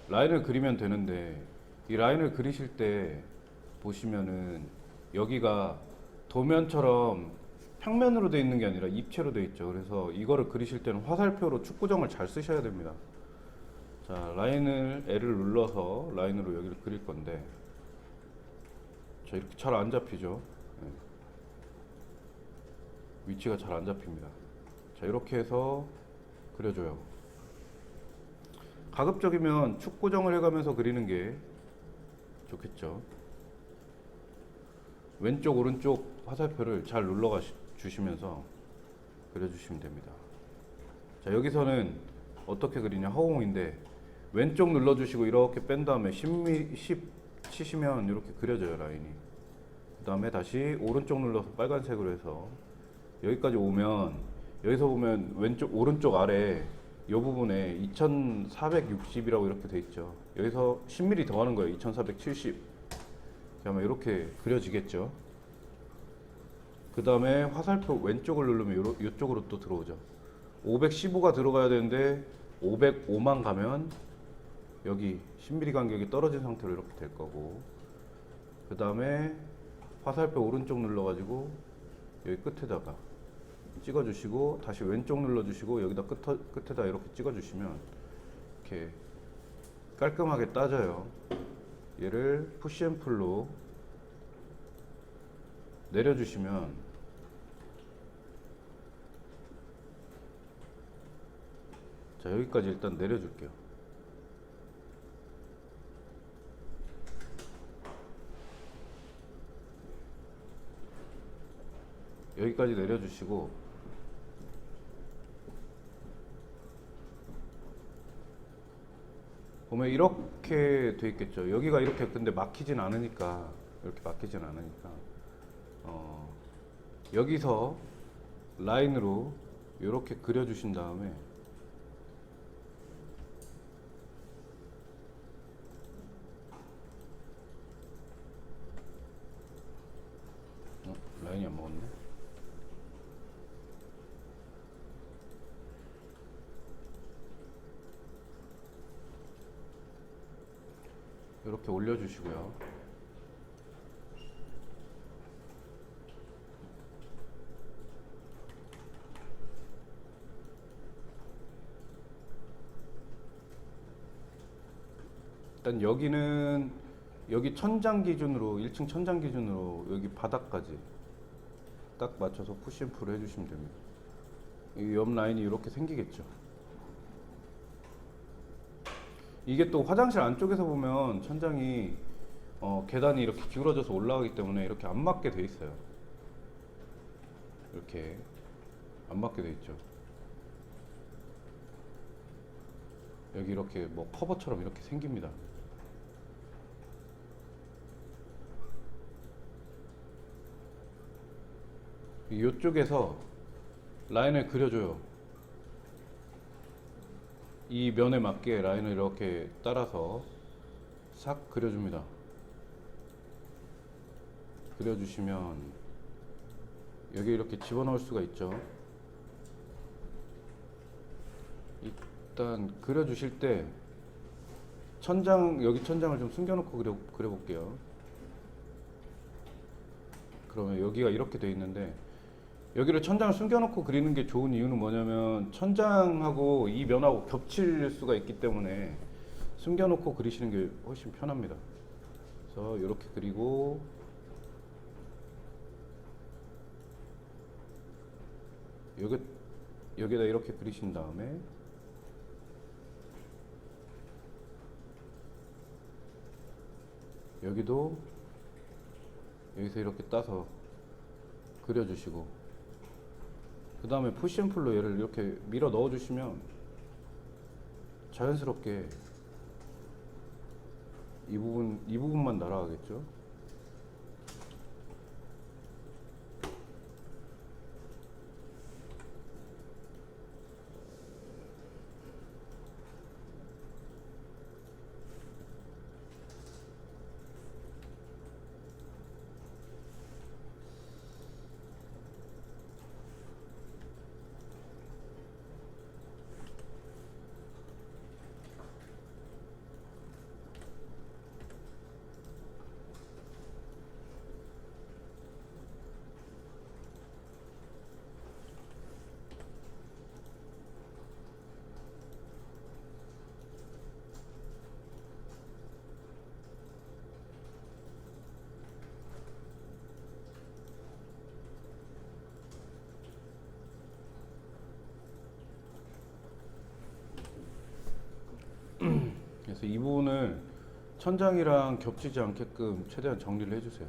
라인을 그리면 되는데 이 라인을 그리실 때 보시면은 여기가 도면처럼 평면으로 되어 있는 게 아니라 입체로 되어 있죠. 그래서 이거를 그리실 때는 화살표로 축구정을 잘 쓰셔야 됩니다. 자, 라인을 L을 눌러서 라인으로 여기를 그릴 건데, 자, 이렇게 잘 안 잡히죠. 네. 위치가 잘 안 잡힙니다. 자, 이렇게 해서 그려줘요. 가급적이면 축 고정을 해가면서 그리는 게 좋겠죠. 왼쪽 오른쪽 화살표를 잘 눌러 주시면서 그려주시면 됩니다. 자, 여기서는 어떻게 그리냐, 허공인데 왼쪽 눌러주시고 이렇게 뺀 다음에 10 치시면 이렇게 그려져요, 라인이. 그 다음에 다시 오른쪽 눌러서 빨간색으로 해서 여기까지 오면, 여기서 보면 왼쪽 오른쪽 아래 이 부분에 2460이라고 이렇게 돼 있죠. 여기서 10mm 더 하는 거예요. 2470. 그러면 이렇게 그려지겠죠. 그 다음에 화살표 왼쪽을 누르면 이쪽으로 또 들어오죠. 515가 들어가야 되는데 505만 가면 여기 10mm 간격이 떨어진 상태로 이렇게 될 거고, 그 다음에 화살표 오른쪽 눌러가지고 여기 끝에다가 찍어주시고 다시 왼쪽 눌러주시고 여기다 끝에다 이렇게 찍어주시면 이렇게 깔끔하게 따져요. 얘를 푸시앤풀로 내려주시면 자, 여기까지 일단 내려줄게요. 여기까지 내려주시고 보면 이렇게 돼 있겠죠. 여기가 이렇게 근데 막히진 않으니까 이렇게 막히진 않으니까 여기서 라인으로 이렇게 그려주신 다음에 라인이 안 먹었네. 이렇게 올려주시고요. 일단 여기 천장 기준으로 1층 천장 기준으로 여기 바닥까지 딱 맞춰서 푸시앤풀을 해주시면 됩니다. 이 옆 라인이 이렇게 생기겠죠. 이게 또 화장실 안쪽에서 보면 천장이 계단이 이렇게 기울어져서 올라가기 때문에 이렇게 안 맞게 돼 있어요. 이렇게 안 맞게 돼 있죠. 여기 이렇게 뭐 커버처럼 이렇게 생깁니다. 이쪽에서 라인을 그려줘요. 이 면에 맞게 라인을 이렇게 따라서 싹 그려줍니다. 그려주시면 여기 이렇게 집어넣을 수가 있죠. 일단 그려주실 때 여기 천장을 좀 숨겨놓고 그려볼게요. 그러면 여기가 이렇게 돼 있는데 여기를 천장을 숨겨놓고 그리는 게 좋은 이유는 뭐냐면 천장하고 이 면하고 겹칠 수가 있기 때문에 숨겨놓고 그리시는 게 훨씬 편합니다. 그래서 이렇게 그리고 여기다 이렇게 그리신 다음에 여기서 이렇게 따서 그려주시고 그 다음에 푸시앤풀로 얘를 이렇게 밀어 넣어주시면 자연스럽게 이 부분만 날아가겠죠. 그래서 이 부분을 천장이랑 겹치지 않게끔 최대한 정리를 해주세요.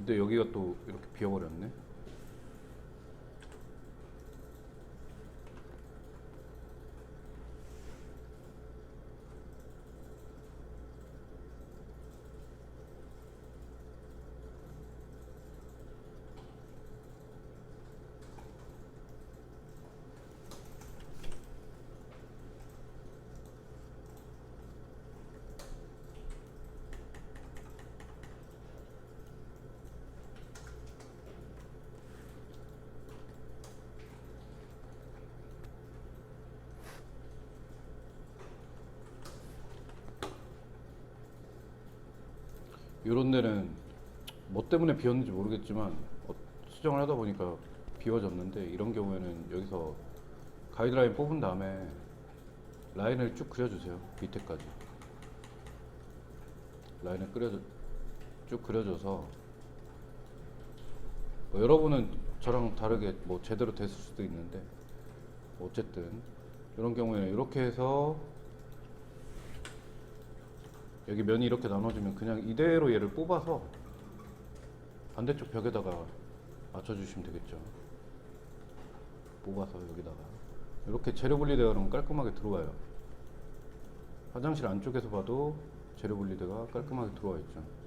근데 여기가 또 이렇게 비어버렸네. 이런 데는 뭐 때문에 비었는지 모르겠지만 수정을 하다 보니까 비워졌는데, 이런 경우에는 여기서 가이드라인 뽑은 다음에 라인을 쭉 그려주세요. 밑에까지 라인을 쭉 그려줘서, 뭐 여러분은 저랑 다르게 뭐 제대로 됐을 수도 있는데, 어쨌든 이런 경우에는 이렇게 해서 여기 면이 이렇게 나눠지면 그냥 이대로 얘를 뽑아서 반대쪽 벽에다가 맞춰주시면 되겠죠. 뽑아서 여기다가 이렇게 재료 분리대가 그러면 깔끔하게 들어와요. 화장실 안쪽에서 봐도 재료 분리대가 깔끔하게 들어와 있죠.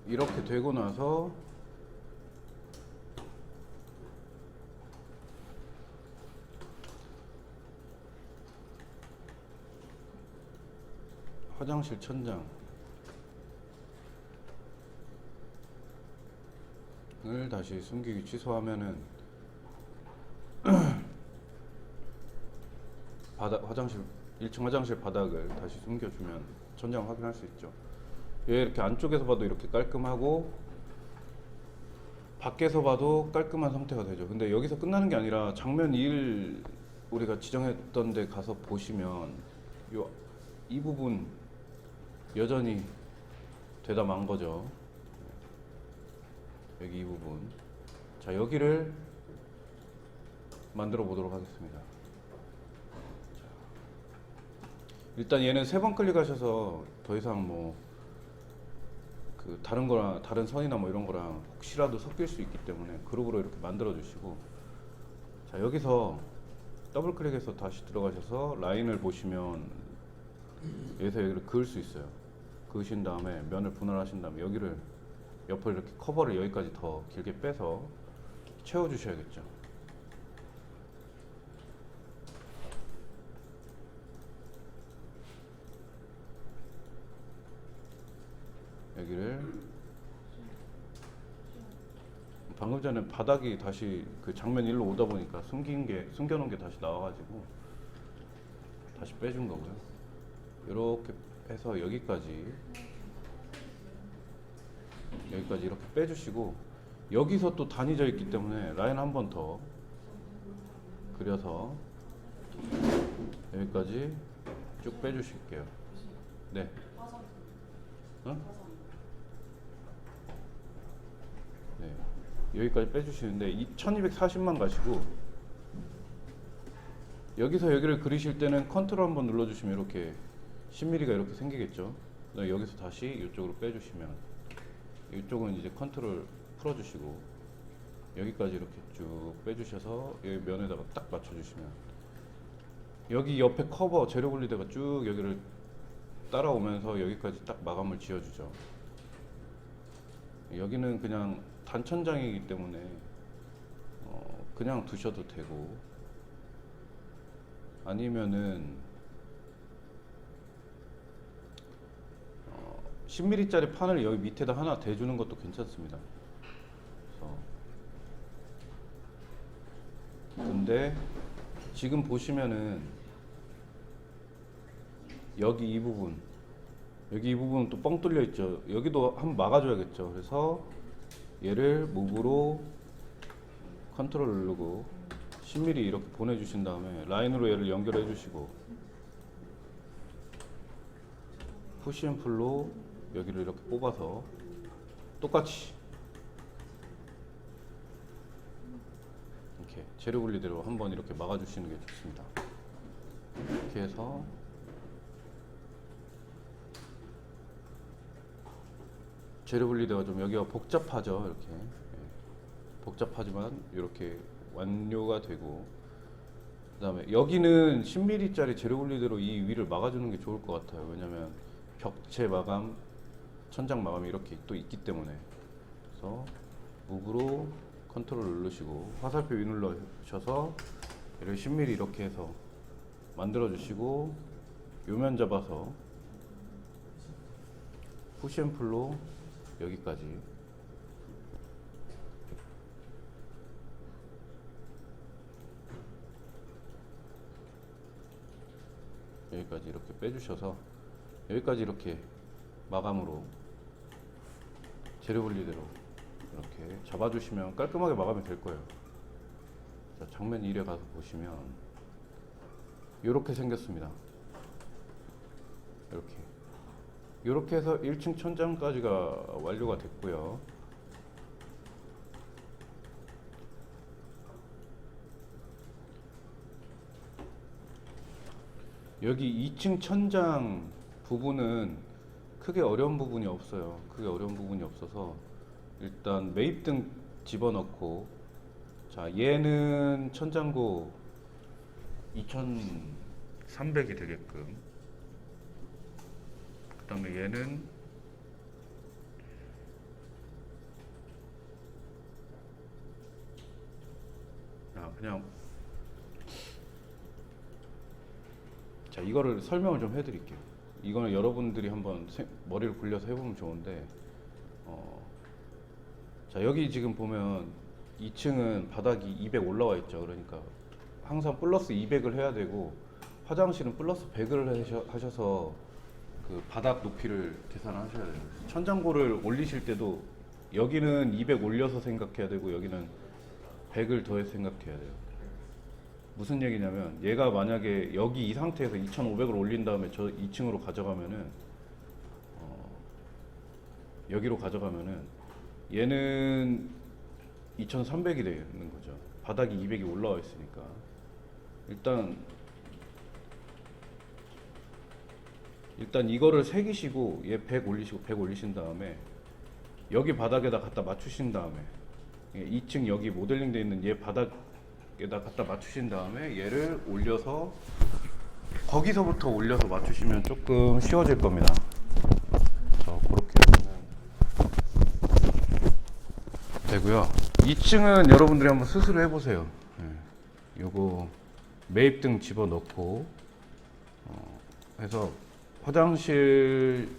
이렇게 되고 나서 화장실 천장을 다시 숨기기 취소하면은 화장실 1층 화장실 바닥을 다시 숨겨주면 천장 확인할 수 있죠. 얘 이렇게 안쪽에서 봐도 이렇게 깔끔하고 밖에서 봐도 깔끔한 상태가 되죠. 근데 여기서 끝나는 게 아니라 장면 1 우리가 지정했던 데 가서 보시면 이 부분 여전히 되다 만 거죠. 여기 이 부분. 자, 여기를 만들어 보도록 하겠습니다. 자, 일단 얘는 3번 클릭하셔서 더 이상 뭐 다른 거랑 다른 선이나 뭐 이런 거랑 혹시라도 섞일 수 있기 때문에 그룹으로 이렇게 만들어 주시고, 자, 여기서 더블 클릭해서 다시 들어가셔서 라인을 보시면 여기서 여기를 그을 수 있어요. 그으신 다음에 면을 분할하신 다음에 여기를 옆을 이렇게 커버를 여기까지 더 길게 빼서 채워 주셔야겠죠. 여기를 방금 전에 바닥이 다시 그 장면 1로 오다 보니까 숨겨놓은 게 다시 나와가지고 다시 빼준 거고요. 이렇게 해서 여기까지 이렇게 빼주시고, 여기서 또 단이져 있기 때문에 라인 한 번 더 그려서 여기까지 쭉 빼주실게요. 네. 어? 네. 여기까지 빼주시는데 1240만 가시고, 여기서 여기를 그리실 때는 컨트롤 한번 눌러주시면 이렇게 10mm가 이렇게 생기겠죠. 여기서 다시 이쪽으로 빼주시면, 이쪽은 이제 컨트롤 풀어주시고 여기까지 이렇게 쭉 빼주셔서 여기 면에다가 딱 맞춰주시면, 여기 옆에 커버 재료 분리대가 쭉 여기를 따라오면서 여기까지 딱 마감을 지어주죠. 여기는 그냥 단천장이기 때문에 그냥 두셔도 되고, 아니면은 10mm짜리 판을 여기 밑에다 하나 대주는 것도 괜찮습니다. 그래서 근데 지금 보시면은 여기 이 부분 또 뻥 뚫려 있죠. 여기도 한번 막아줘야겠죠. 그래서 얘를 무브로 컨트롤 누르고 10mm 이렇게 보내주신 다음에 라인으로 얘를 연결해 주시고, 푸시 앤 풀로 여기를 이렇게 뽑아서 똑같이 이렇게 재료 분리대로 한번 이렇게 막아주시는 게 좋습니다. 이렇게 해서 재료 분리대가 좀 여기가 복잡하죠. 이렇게 복잡하지만 이렇게 완료가 되고, 그 다음에 여기는 10mm짜리 재료 분리대로 이 위를 막아주는 게 좋을 것 같아요. 왜냐면 벽체 마감, 천장 마감이 이렇게 또 있기 때문에. 그래서 무브로 컨트롤 누르시고 화살표 위 눌러주셔서 이렇게 10mm 이렇게 해서 만들어 주시고, 요면 잡아서 푸시앤풀로 여기까지 이렇게 빼주셔서 여기까지 이렇게 마감으로 재료 분리대로 이렇게 잡아주시면 깔끔하게 마감이 될 거예요. 자, 정면 1에 가서 보시면 이렇게 생겼습니다. 이렇게 해서 1층 천장까지가 완료가 됐고요. 여기 2층 천장 부분은 크게 어려운 부분이 없어요. 크게 어려운 부분이 없어서 일단 매입등 집어넣고, 자, 얘는 천장고 2300이 되게끔, 그 다음에 얘는 그냥, 자, 이거를 설명을 좀 해드릴게요. 이거는 여러분들이 한번 머리를 굴려서 해보면 좋은데, 자, 여기 지금 보면 2층은 바닥이 200 올라와 있죠. 그러니까 항상 플러스 200을 해야 되고, 화장실은 플러스 100을 하셔서 그 바닥 높이를 계산을 하셔야 돼요. 천장고를 올리실 때도 여기는 200 올려서 생각해야 되고, 여기는 100을 더해서 생각해야 돼요. 무슨 얘기냐면, 얘가 만약에 여기 이 상태에서 2500을 올린 다음에 저 2층으로 가져가면은, 여기로 가져가면은 얘는 2300이 되는 거죠. 바닥이 200이 올라와 있으니까. 일단 이거를 새기시고 얘 100 올리시고 100 올리신 다음에 여기 바닥에다 갖다 맞추신 다음에 2층 여기 모델링 돼 있는 얘 바닥에다 갖다 맞추신 다음에 얘를 올려서 거기서부터 올려서 맞추시면 조금 쉬워질 겁니다. 그렇게 하시면 되고요. 2층은 여러분들이 한번 스스로 해보세요. 요거 매입등 집어넣고 해서 화장실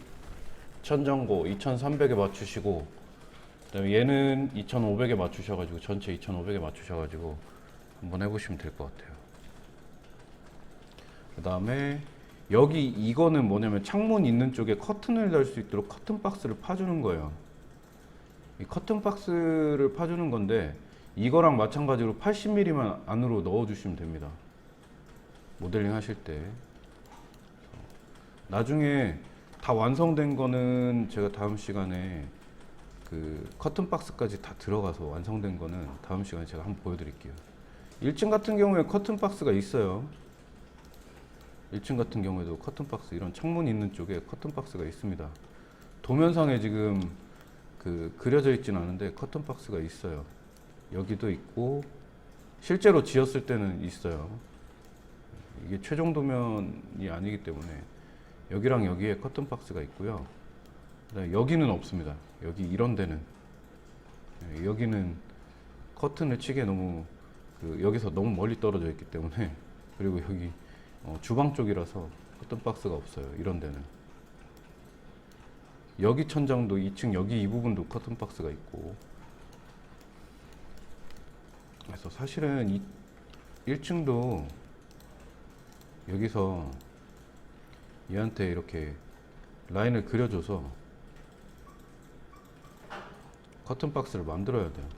천장고 2300에 맞추시고, 그다음에 얘는 2500에 맞추셔가지고 전체 2500에 맞추셔가지고 한번 해보시면 될 것 같아요. 그 다음에 여기 이거는 뭐냐면 창문 있는 쪽에 커튼을 달 수 있도록 커튼 박스를 파주는 거예요. 이 커튼 박스를 파주는 건데 이거랑 마찬가지로 80mm만 안으로 넣어주시면 됩니다. 모델링 하실 때. 나중에 다 완성된 거는 제가 다음 시간에 그 커튼 박스까지 다 들어가서 완성된 거는 다음 시간에 제가 한번 보여드릴게요. 1층 같은 경우에 커튼 박스가 있어요. 1층 같은 경우에도 커튼 박스, 이런 창문 있는 쪽에 커튼 박스가 있습니다. 도면상에 지금 그려져 있지는 않은데 커튼 박스가 있어요. 여기도 있고 실제로 지었을 때는 있어요. 이게 최종 도면이 아니기 때문에 여기랑 여기에 커튼 박스가 있고요. 그다음에 여기는 없습니다. 여기 이런 데는, 여기는 커튼을 치기에 너무 여기서 너무 멀리 떨어져 있기 때문에, 그리고 여기 주방 쪽이라서 커튼 박스가 없어요. 이런 데는. 여기 천장도 2층 여기 이 부분도 커튼 박스가 있고, 그래서 사실은 1층도 여기서 얘한테 이렇게 라인을 그려줘서 커튼 박스를 만들어야 돼요.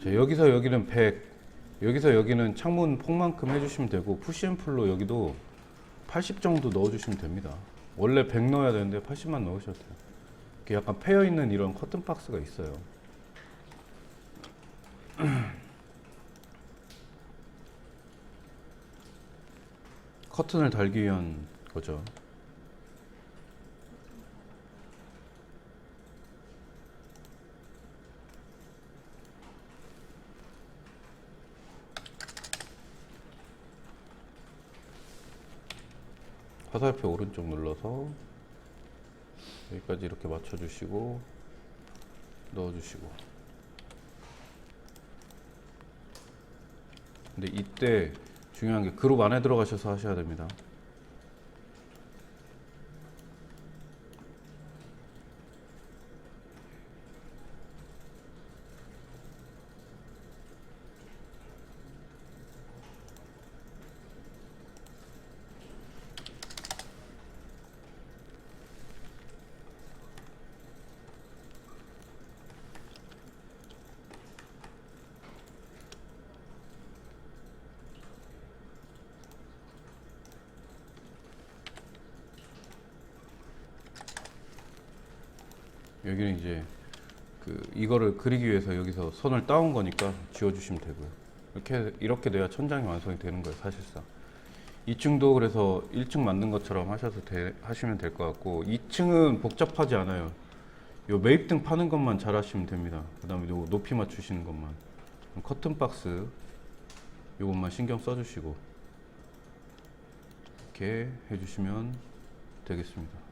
자, 여기서 여기는 100, 여기서 여기는 창문 폭만큼 해주시면 되고, 푸시앤풀로 여기도 80 정도 넣어주시면 됩니다. 원래 100 넣어야 되는데 80만 넣으셔도 돼요. 이렇게 약간 패여 있는 이런 커튼 박스가 있어요. 커튼을 달기 위한 거죠. 화살표 오른쪽 눌러서 여기까지 이렇게 맞춰주시고 넣어주시고. 근데 이때 중요한 게 그룹 안에 들어가셔서 하셔야 됩니다. 여기는 이제 이거를 그리기 위해서 여기서 선을 따온 거니까 지워주시면 되고요. 이렇게 돼야 천장이 완성이 되는 거예요, 사실상. 2층도 그래서 1층 만든 것처럼 하시면 될 것 같고, 2층은 복잡하지 않아요. 요 매입등 파는 것만 잘 하시면 됩니다. 그 다음에 요 높이 맞추시는 것만, 커튼 박스 요것만 신경 써주시고 이렇게 해주시면 되겠습니다.